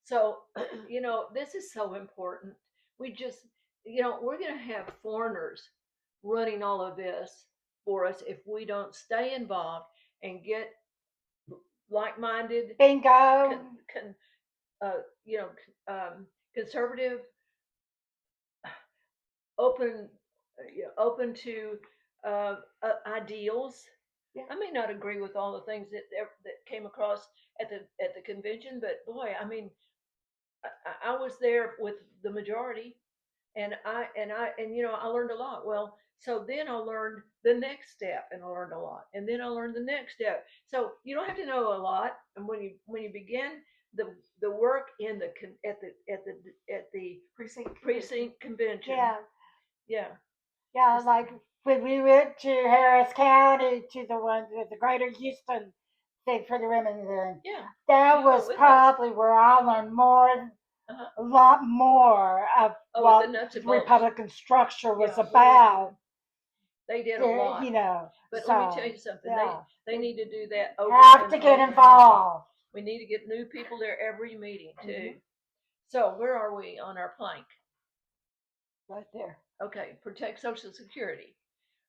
So, this is so important. We just, we're going to have foreigners running all of this for us if we don't stay involved and get like-minded, Bingo. conservative, open to ideals. Yeah. I may not agree with all the things that came across at the convention, but boy, I mean, I was there with the majority, and I learned a lot. Well, so then I learned the next step, and I learned a lot, and then I learned the next step. So you don't have to know a lot, and when you begin the work at the precinct convention, Yeah. yeah, Like when we went to Harris County to the one with the Greater Houston thing for the women, then yeah, that You were was with us. probably where I learned more Uh-huh. a lot more of Oh, what the nuts the and bolts. Republican structure was Yeah. about. They did a lot. You know, But so let me tell you something. yeah, They need to do that over have and to get over and over. involved. We need to get new people there every meeting too. Mhm. So where are we on our plank? Right there. Okay, protect Social Security.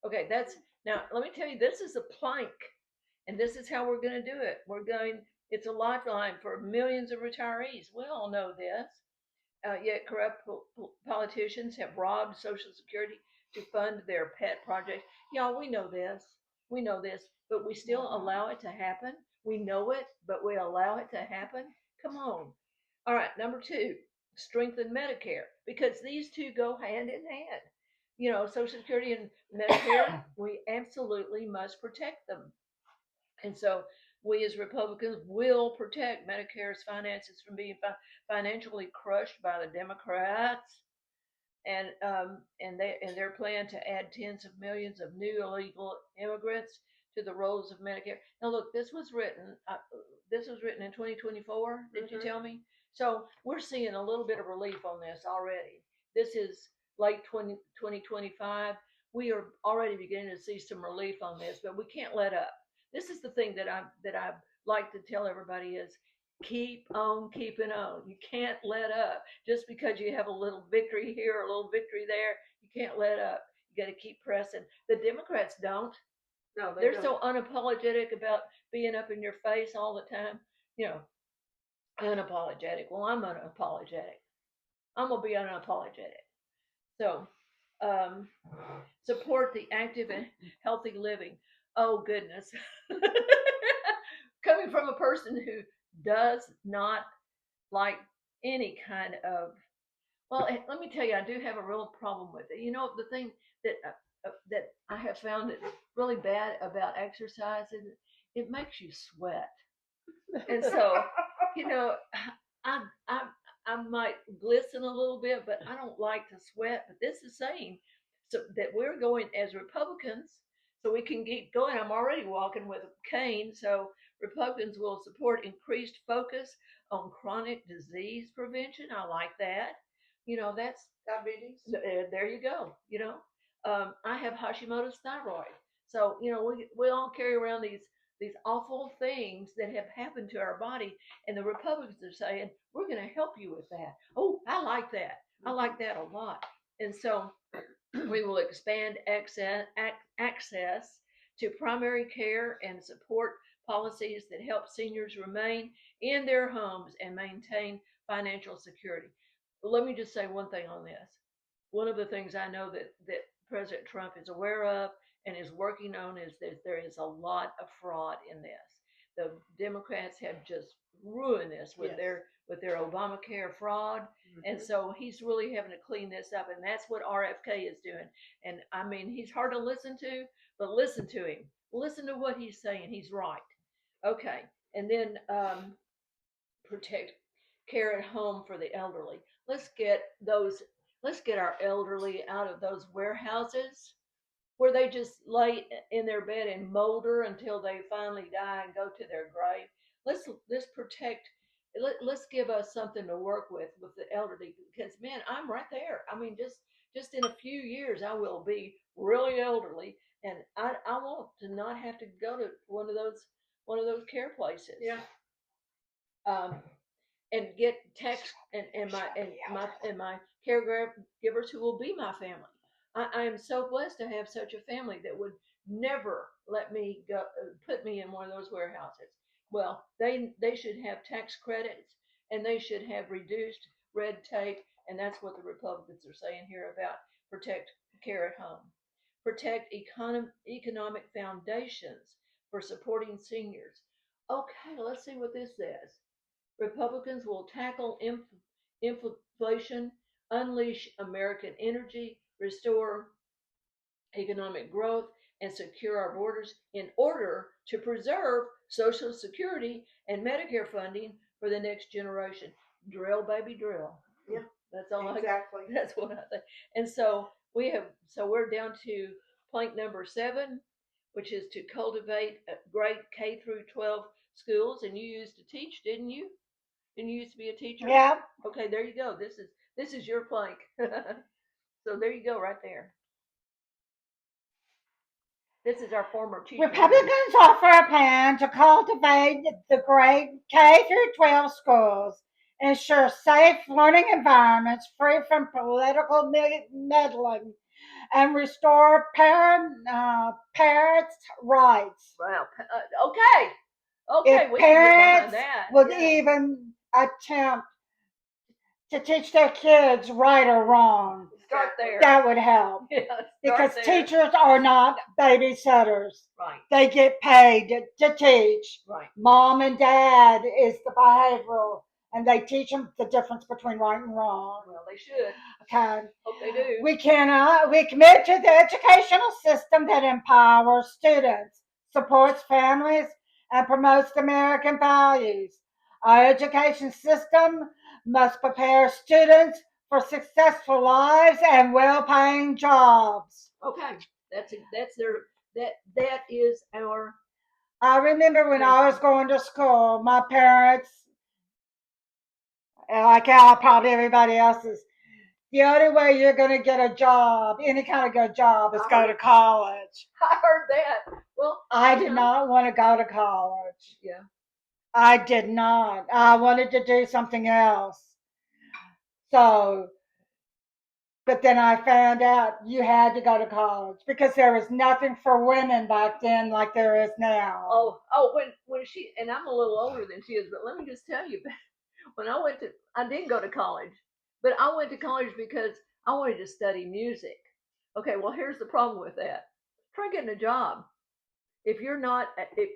Okay, that's now. Let me tell you, this is a plank, and this is how we're going to do it. We're going. It's a lifeline for millions of retirees. We all know this. Yet corrupt politicians have robbed Social Security to fund their pet projects. Y'all, we know this. We know this, but we still allow it to happen. We know it, but we allow it to happen. Come on. All right, number two, strengthen Medicare because these two go hand in hand. You know, Social Security and Medicare, we absolutely must protect them. And so we as Republicans will protect Medicare's finances from being financially crushed by the Democrats and their plan to add tens of millions of new illegal immigrants to the rolls of Medicare. Now, look, this was written. This was written in 2024. Did you tell me? So we're seeing a little bit of relief on this already. This is late 2025. We are already beginning to see some relief on this, but we can't let up. This is the thing that I like to tell everybody is keep on keeping on. You can't let up just because you have a little victory here, a little victory there. You can't let up. You got to keep pressing. The Democrats don't. No, They're so unapologetic about being up in your face all the time. You know, unapologetic. Well, I'm unapologetic. I'm gonna be unapologetic. So, um, support the active and healthy living. Oh goodness, coming from a person who does not like any kind of well, let me tell you, I do have a real problem with it. You know, the thing that I have found it really bad about exercise is it makes you sweat, and so you know, I I I might glisten a little bit, but I don't like to sweat. But this is saying so that we're going as Republicans, so we can keep going. I'm already walking with a cane, so Republicans will support increased focus on chronic disease prevention. I like that. You know, that's diabetes. there you go. You know, I have Hashimoto's thyroid, so you know we all carry around these awful things that have happened to our body, and the Republicans are saying we're going to help you with that. Oh, I like that. I like that a lot, and so we will expand access to primary care and support policies that help seniors remain in their homes and maintain financial security. Let me just say one thing on this. One of the things I know that President Trump is aware of and is working on is that there is a lot of fraud in this. The Democrats have just ruined this with their Obamacare fraud, and so he's really having to clean this up, and that's what RFK is doing. And I mean, he's hard to listen to, but listen to him. Listen to what he's saying. He's right. Okay, and then protect care at home for the elderly. Let's get those. Let's get our elderly out of those warehouses where they just lay in their bed and molder until they finally die and go to their grave. Let's protect. Let's give us something to work with the elderly because man, I'm right there. I mean, just in a few years, I will be really elderly, and I want to not have to go to one of those care places. Yeah. Um, and get text and my caregivers who will be my family. I am so blessed to have such a family that would never let me go put me in one of those warehouses. Well, they should have tax credits and they should have reduced red tape, and that's what the Republicans are saying here about protect care at home, protect economic foundations for supporting seniors. Okay, let's see what this says. Republicans will tackle inflation, unleash American energy, restore economic growth, and secure our borders in order to preserve Social Security and Medicare funding for the next generation. Drill, baby, drill. Yeah, that's all. Exactly. That's what I think. And so we're down to plank number 7, which is to cultivate a great K through 12 schools. And you used to teach, didn't you? Didn't you used to be a teacher? Yeah. Okay, there you go. This is your plank. So there you go, right there. This is our former teacher. Republicans offer a plan to cultivate the grade K through 12 schools, ensure safe learning environments free from political meddling, and restore parents' rights. Wow. Okay. Okay, If we can get behind parents that. would Yeah. even attempt to teach their kids right or wrong, Start there. that would help. Yeah, start Because there. teachers are not babysitters. Right. They get paid to teach. Right. Mom and dad is the behavioral, and they teach them the difference between right and wrong. Well, they should. Okay. Hope they do. We commit to the educational system that empowers students, supports families, and promotes American values. Our education system must prepare students for successful lives and well-paying jobs. Okay. That's their that is our. I remember when I was going to school, my parents, like probably everybody else's, the only way you're going to get a job, any kind of good job, is go to college. I heard that. Well, I did not want to go to college. Yeah. I did not. I wanted to do something else. So, but then I found out you had to go to college because there was nothing for women back then like there is now. Oh, when she, and I'm a little older than she is, but let me just tell you, when I didn't go to college, but I went to college because I wanted to study music. Okay, well, here's the problem with that. Try getting a job. If you're not, if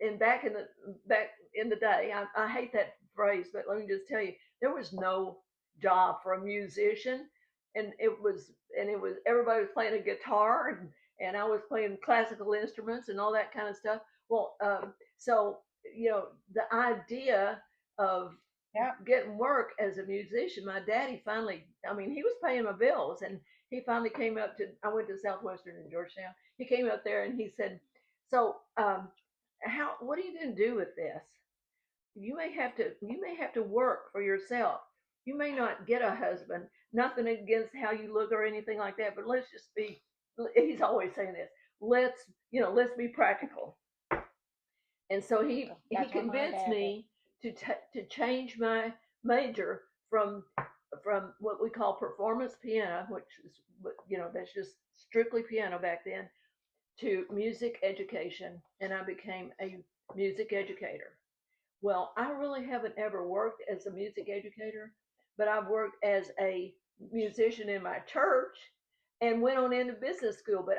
and back in the day, I hate that phrase, but let me just tell you, there was no job for a musician, and it was everybody was playing a guitar, and I was playing classical instruments and all that kind of stuff. Well, so the idea of getting work as a musician, my daddy finally, I mean, he was paying my bills, and he finally came up to. I went to Southwestern in Georgetown. He came up there and he said, "So, how? What are you going to do with this? You may have to work for yourself. You may not get a husband. Nothing against how you look or anything like that, but let's just be." He's always saying this. Let's be practical. And so he convinced me to change my major from what we call performance piano, which is that's just strictly piano back then, to music education, and I became a music educator. Well, I really haven't ever worked as a music educator, but I've worked as a musician in my church and went on into business school. But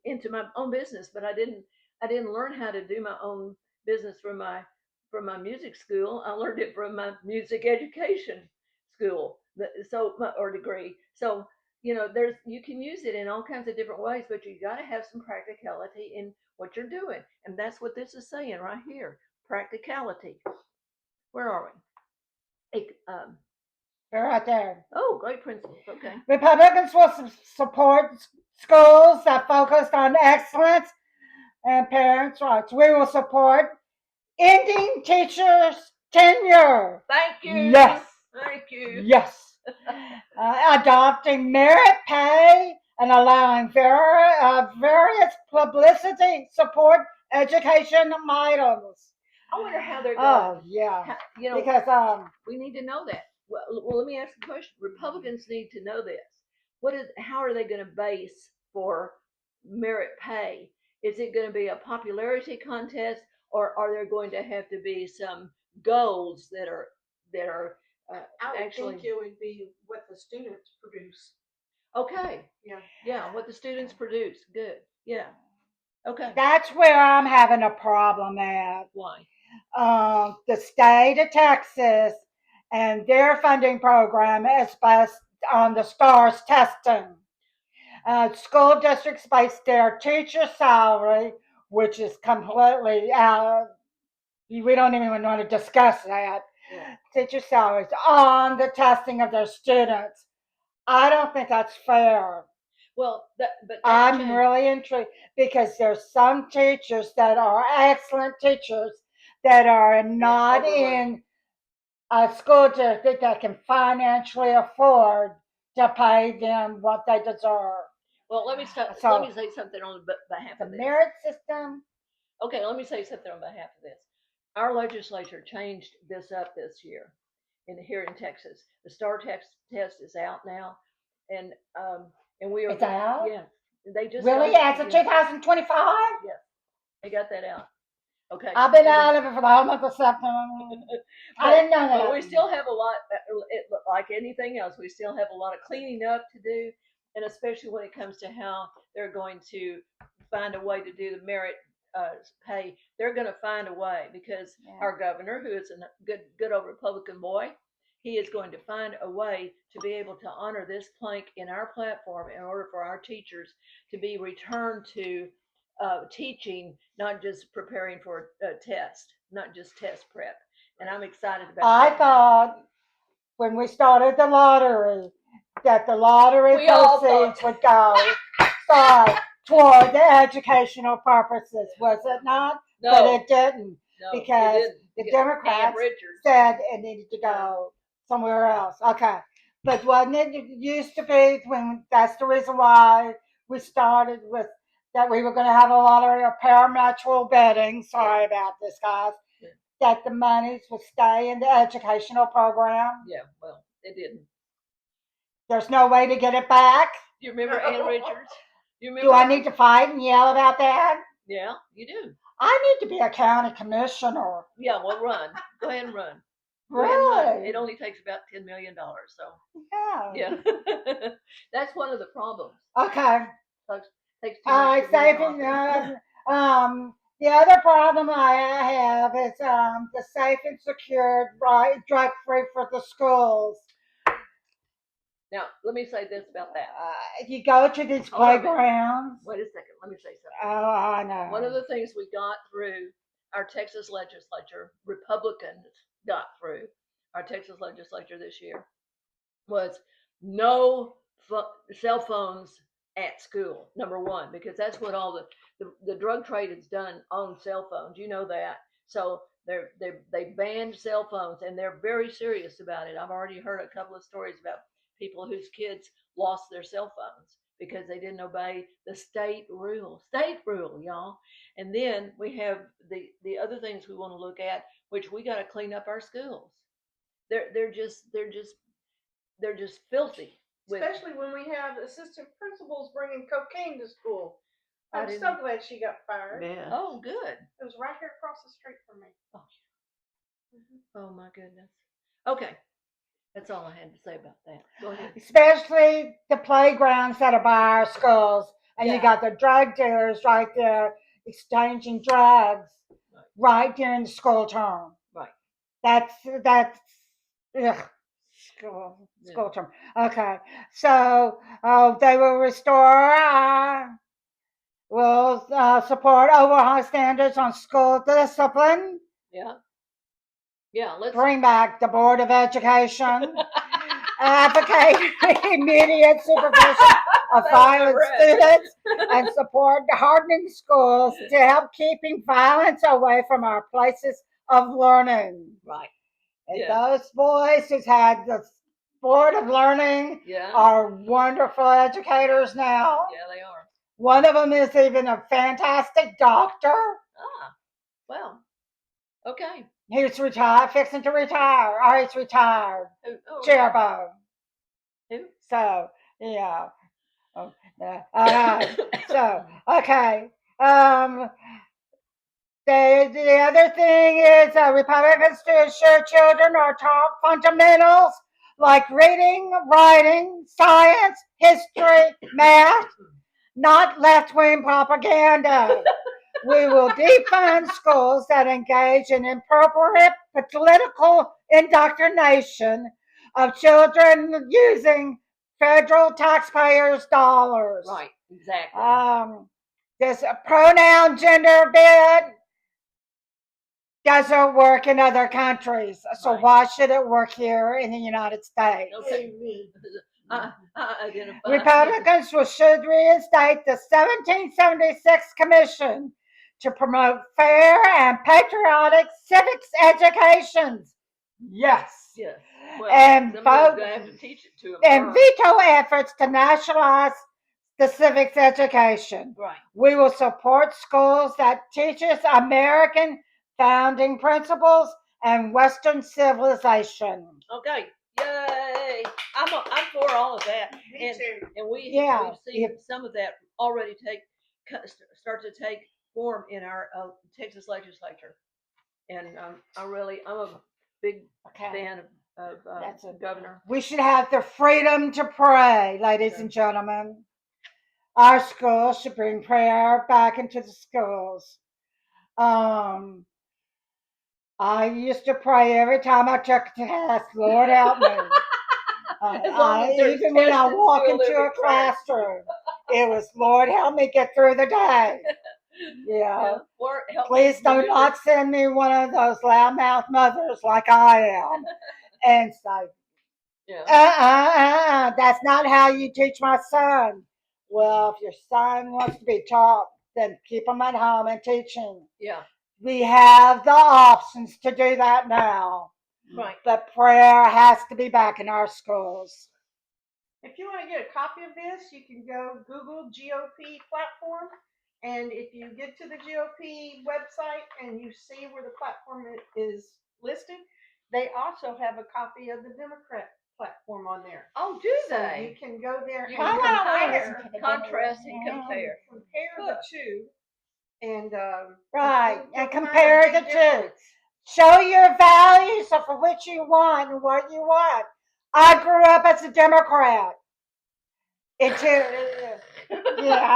into my own business, but I didn't learn how to do my own business from my music school. I learned it from my music education school, or degree. So there's you can use it in all kinds of different ways, but you got to have some practicality in what you're doing, and that's what this is saying right here. Practicality. Where are we? They're right there. Oh, great principles. Okay. Republicans will support schools that focus on excellence and parents' rights. We will support ending teachers' tenure. Thank you. Yes. Thank you. Yes. Adopting merit pay and allowing various publicity support education items. I wonder how they're going. Oh yeah. How, because we need to know that. Well, let me ask a question. Republicans need to know this. How are they going to base for merit pay? Is it going to be a popularity contest, or are there going to have to be some goals that are I would actually? think it would be what the students produce. Okay. Yeah. Yeah, what the students produce. Good. Yeah. Okay. that's where I'm having a problem at. Why? The state of Texas and their funding program is based on the STARS testing. School districts base their teacher salary, which is completely out. We don't even want to discuss that. Yeah. Teacher salaries on the testing of their students. I don't think that's fair. Well, I'm really intrigued because there's some teachers that are excellent teachers that are not in a school district that can financially afford to pay them what they deserve. Well, let me So- say something on behalf The of this. merit system, Okay, let me say something on behalf of this. Our legislature changed this up this year here in Texas. The STAR test is out now, and we are it's out? yeah. They just Really? got As it, of yeah, 2025? yeah, they got that out. Okay. I've been out of it for the whole month of September. I didn't know that. But we still have a lot, like anything else, we still have a lot of cleaning up to do, and especially when it comes to how they're going to find a way to do the merit pay. They're going to find a way because Yeah. our governor, who is a good old Republican boy, he is going to find a way to be able to honor this plank in our platform in order for our teachers to be returned to teaching, not just preparing for a test, not just test prep. And I'm excited about I that. thought when we started the lottery that the lottery We all proceeds thought. would go toward the educational purposes, was it not? But No, it didn't, no, because it didn't. the Because Democrats Ann Richards. said it needed to go somewhere else. Okay. But wasn't it used to be when that's the reason why we started with that we were going to have a lottery of paramutual betting. Sorry about this, guys. Yeah. That the monies would stay in the educational program. Yeah, well, it didn't. There's no way to get it back. Do you remember Ann Richards? Do I need to fight and yell about that? Yeah, you do. I need to be a county commissioner. Yeah, well, run. Go ahead and run. Go ahead and run. Really? It only takes about $10 million, so Yeah. yeah. That's one of the problems. Okay. Takes too All much right, to run safe an and office. the other problem I have is the safe and secured, right, drug free for the schools. Now, let me say this about that. You go to these Hold on a minute. playgrounds. Wait a second. Let me say something. Oh, I know. One of the things we got through our Texas legislature, Republicans got through our Texas legislature this year, was no cell phones at school. Number one, because that's what all the drug trade is done on cell phones. You know that. So they banned cell phones, and they're very serious about it. I've already heard a couple of stories about people whose kids lost their cell phones because they didn't obey the state rule. State rule, y'all. And then we have the other things we want to look at, which we got to clean up our schools. They're just filthy. Especially when we have assistant principals bringing cocaine to school. I I'm didn't- so glad she got fired. Yeah. Oh, good. It was right here across the street from me. Oh my goodness. Okay, that's all I had to say about that. Go ahead. Especially the playgrounds that are by our schools. And you Yeah. got the drug dealers right there exchanging drugs right during the school term. Right. That's ugh, school term. Okay, so they will restore, will support overhaul standards on school discipline. Yeah. Yeah. Let's. Bring back the Board of Education. Advocate immediate supervision of violent students and support hardening schools to help keeping violence away from our places of learning. Right. And Yeah. those boys who's had the Board of Learning Yeah. are wonderful educators now. Yeah, they are. One of them is even a fantastic doctor. Ah. Well. Okay. He's retired, fixing to retire, or he's retired. Oh, Cherbo. Who? So, yeah. Oh, yeah. So, okay. The other thing is Republicans to ensure children are taught fundamentals like reading, writing, science, history, math, not left-wing propaganda. We will defund schools that engage in inappropriate political indoctrination of children using federal taxpayers' dollars. Right. Exactly. This pronoun gender bit doesn't work in other countries, so Right. why should it work here in the United States? Okay. I identify. Republicans should reinstate the 1776 Commission to promote fair and patriotic civics education. Yes. Yes. Well, And somebody's vote gonna have to teach it to them and first. veto efforts to nationalize the civics education. Right. We will support schools that teaches American founding principles and Western civilization. Okay. Yay! I'm for all of that. Me And too. we've Yeah, seen if- some of that already start to take form in our Texas legislature, and I'm a big fan of That's a- Governor. We should have the freedom to pray, ladies and gentlemen. Our schools should bring prayer back into the schools. I used to pray every time I took a test. Lord help me. As long as there's Even when I tests in walk school, into there'll a be prayer. classroom, it was Lord help me get through the day. Yeah. Lord, help Please me do remember. not send me one of those loudmouth mothers like I am and say, Yeah. that's not how you teach my son. Well, if your son wants to be taught, then keep him at home and teach him. Yeah. We have the options to do that now. Right. But prayer has to be back in our schools. If you want to get a copy of this, you can go Google GOP platform. And if you get to the GOP website and you see where the platform is listed, they also have a copy of the Democrat platform on there. Oh, do So they? you can go there You and can compare, contrast, and compare. the two. And Right, you'll and find a compare big the two. difference. Show your values of what you want and what you want. I grew up as a Democrat. Yeah,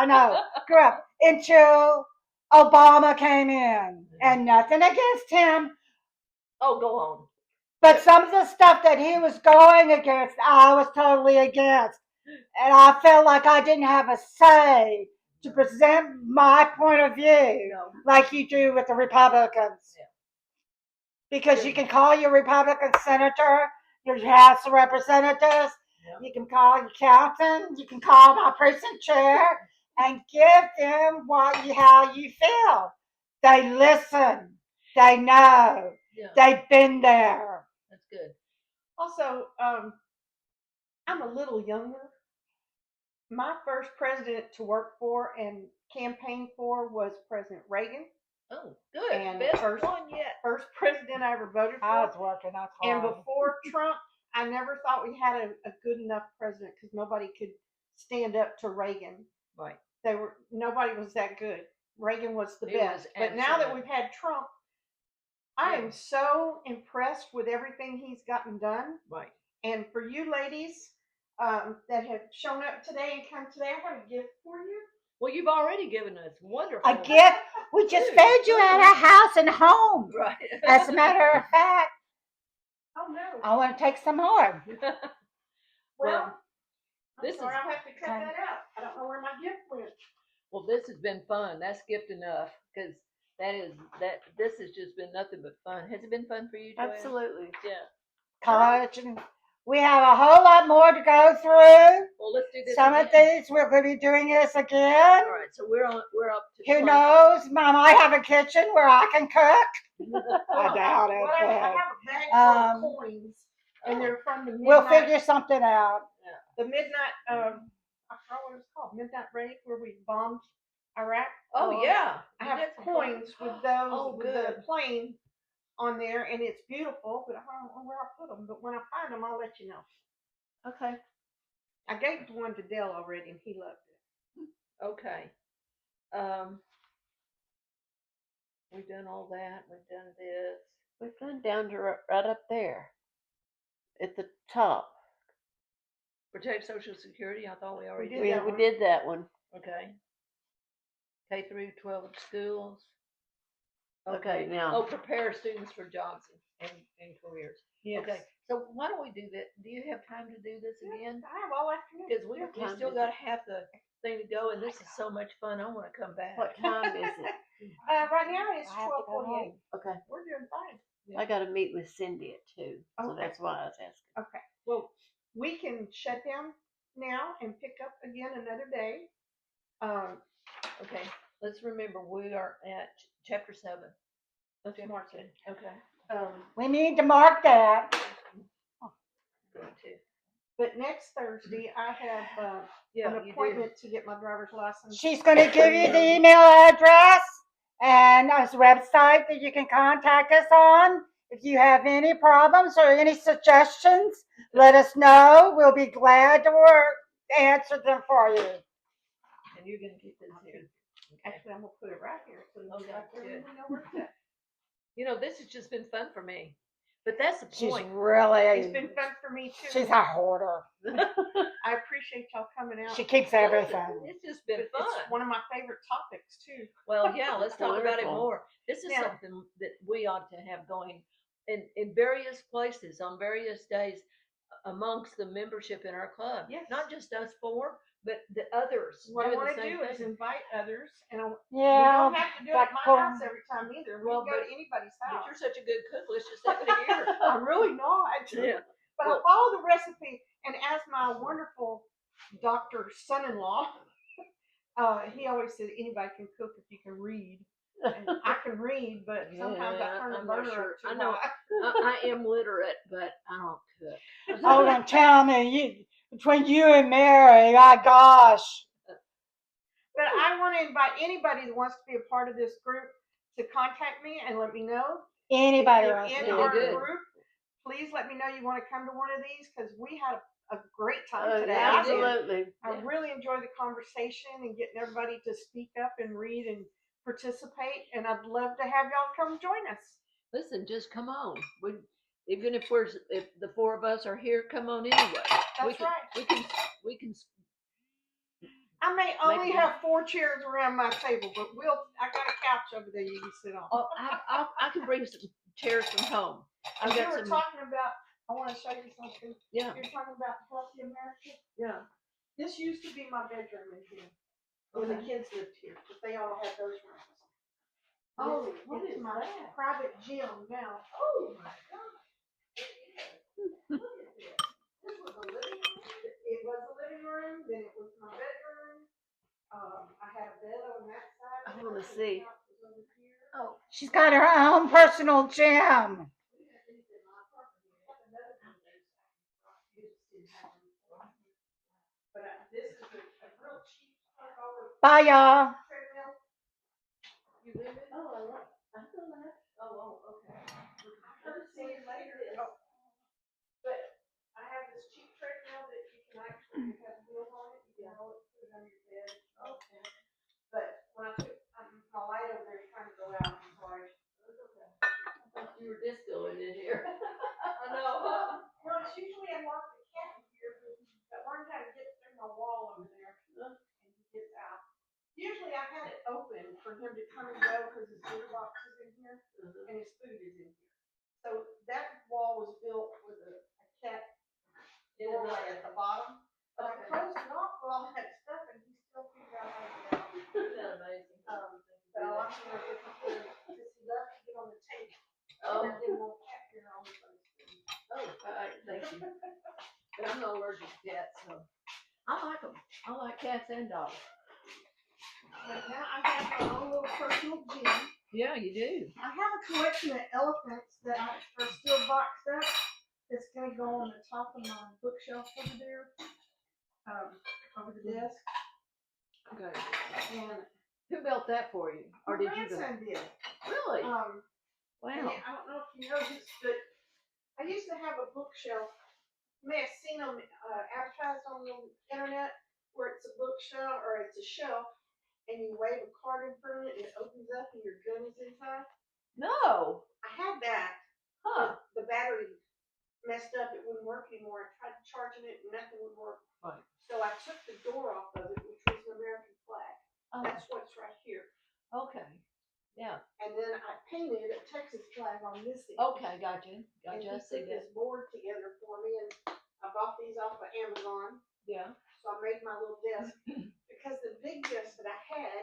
I know. Grew up until Obama came in, and nothing against him, Oh, go on. but some of the stuff that he was going against, I was totally against, and I felt like I didn't have a say to present my point of view No. like you do with the Republicans. Yeah. Because you can call your Republican senator, your House of Representatives, Yeah. you can call your captain, you can call my precinct chair, and give them how you feel. They listen. They know. Yeah. They've been there. That's good. Also, I'm a little younger. My first president to work for and campaign for was President Reagan. Oh, good. And Best first- one yet. First president I ever voted I for. was working. That's And hard. before Trump, I never thought we had a good enough president because nobody could stand up to Reagan. Right. Nobody was that good. Reagan was the He was best. But now that absolute. we've had Trump, I Yeah. am so impressed with everything he's gotten done. Right. And for you ladies that have shown up today and come today, I have a gift for you. Well, you've already given us wonderful. A gift? We just Dude, fed you at our house and home. Right. As a matter of fact, Oh no. I want to take some more. Well, this I'm sorry, is- I'll have to cut that out. I don't know where my gift went. Well, this has been fun. That's gift enough because this has just been nothing but fun. Has it been fun for you, Joanne? Absolutely. Yeah. College, and we have a whole lot more to go through. Well, let's do this. Some of again. these we're going to be doing this again. All right. So we're up to. Who 20. knows? I might have a kitchen where I can cook. I doubt it. Well, I have but a bag full Um, of coins, and they're from the midnight. we'll figure something out. The midnight. I forgot what it's called. Midnight raid, where we bombed Iraq. Oh yeah. I You have did some coins fun. with those Oh, with the good. plane on there, and it's beautiful. But I don't know where I put them. But when I find them, I'll let you know. Okay. I gave one to Dale already, and he loved it. Okay. We've done all that. We've done this. We've gone down to right up there at the top. Protect Social Security. I thought we already did did. that We one. did that one. Okay. K through 12 schools. Okay, now. Oh, prepare students for jobs and careers. Yes. Okay. So why don't we do that? Do you have time to do this again? I have all afternoon. Because we time still is got half the thing to go, and this is so much fun. I want to come back. What time is it? Right now it's I have to go 12:48. Okay. We're doing fine. I got to meet with Cindy at 2, so Okay. that's why I was asking. Okay. Well, we can shut down now and pick up again another day. Okay. Let's remember we are at chapter 7. Let's mark it. Okay. We need to mark that. But next Thursday, I have Yeah, an you do. appointment to get my driver's license. She's going to give you the email address and a website that you can contact us on. If you have any problems or any suggestions, let us know. We'll be glad to answer them for you. And you're gonna keep this here. Okay. Actually, I'm gonna put it right here so that Okay, right there, good. we know where it's at. You know, this has just been fun for me. But that's the She's point. It's been fun for me too. she's a hoarder. I appreciate y'all coming out. She keeps everything. It's just been But fun. It's one of my favorite topics too. Well, yeah, let's talk about it Wonderful. more. This is Now- something that we ought to have going in various places on various days amongst the membership in our club. Yes. Not just us four, but the others What I doing want the to same do is thing. invite others, and we Yeah, don't have to do it at my but- house every time either. We Well, can go but- to anybody's But house. you're such a good cook. Let's just have it here. I'm really not. Yeah. But Well- I follow the recipe, and as my wonderful doctor son-in-law, he always said anybody can cook if you can read. And I can read, but sometimes I Yeah, turn the I'm not burner sure. up too I know. high. I am literate, but I don't cook. Oh, don't tell me. Between you and Mary, my gosh. But I want to invite anybody that wants to be a part of this group to contact me and let me know. Anybody If you're else? in That'd be our good. group, please let me know you want to come to one of these because we had a great time today. yeah, I did. Absolutely. I really enjoyed the conversation and getting everybody to speak up and read and participate. And I'd love to have y'all come join us. Listen, just come on. Even if the four of us are here, come on anyway. That's right. We can. I may only Maybe. have 4 chairs around my table, but I got a couch over there you can sit on. Oh, I can bring some chairs from home. I've You got were some. talking about, I want to show you something. Yeah, You're talking about Healthy America. yeah. This used to be my bedroom in here when the kids lived here, but they all had those rooms. Oh, This what is is my that? private gym now. Oh my God. Look at this. This was a living room. It was a living room, then it was my bedroom. I had a bed on that side. I wanna see. The couch was over here. Oh, She's got her own personal gym. We had these in my apartment. We had another one of those. You just didn't have them before. But this is a real cheap $100 Bye, y'all. treadmill. you live in? Oh, I love. I know that. Oh, okay. I'll see you later. Oh. But I have this cheap treadmill that you can actually have wheels on it. You can roll it, put it on your bed. Okay. But when I took my light over there trying to go out, I'm sorry. I thought you were discoing in here. I know, huh? Well, it's usually I lock the cat in here, but I learned how to get through my wall over there and he gets out. Usually I had it open for him to come and go because his litter box is in here and his food is in here. So that wall was built with a cat doorway at the bottom. But I closed it off with all that stuff and he still figured out how to get out. Isn't that amazing? But I want him to get because he loves to get on the table. Oh. And I didn't want cat hair on the place. Oh, all right, thank you. But I'm not allergic to cats, so I like them. I like cats and dogs. But now I have my own little personal gym. Yeah, you do. I have a collection of elephants that are still boxed up. It's gonna go on the top of my bookshelf over there, over the desk. Okay. And Who built that for you, or my did you? grandson did. Really? And Wow. I don't know if you know this, but I used to have a bookshelf. You may have seen them advertised on the internet, where it's a bookshelf or it's a shelf, and you wave a card in front of it, and it opens up, and your gun is inside. No. I had that. Huh. But the battery messed up. It wouldn't work anymore. I tried charging it and nothing would work. Right. So I took the door off of it, which was an American flag. Oh, That's what's right here. okay. Yeah. And then I painted a Texas flag on this end. Okay, gotcha. And Gotcha. he I see put that. this board together for me, and I bought these off of Amazon. Yeah. So I made my little desk because the big desk that I had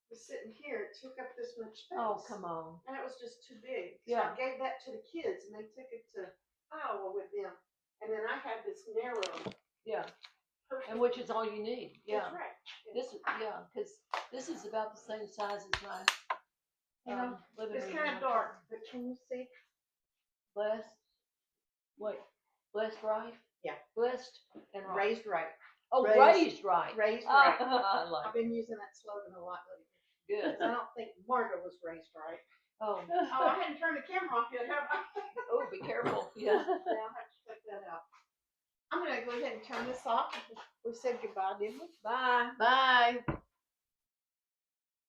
was sitting here. It took up this much space. Oh, come on. And it was just too big. Yeah. So I gave that to the kids, and they took it to Iowa with them. And then I had this narrow. Yeah. perfect- And which is all you need. Yeah. That's right. This is, yeah, because this is about the same size as mine. You know, living it's room, kind you of know, dark, but can you see? Blessed. Wait, blessed right? Yeah. Blessed and right. Raised right. Oh, raised- raised right. Raised right. I like I've been using that slogan a lot lately. Good. Because I don't think Marta was raised right. Oh, Oh, I hadn't turned the camera off yet, have I? oh, be careful. Yeah. Yeah, I'll have to check that out. I'm gonna go ahead and turn this off. We said goodbye, didn't we? Bye. Bye.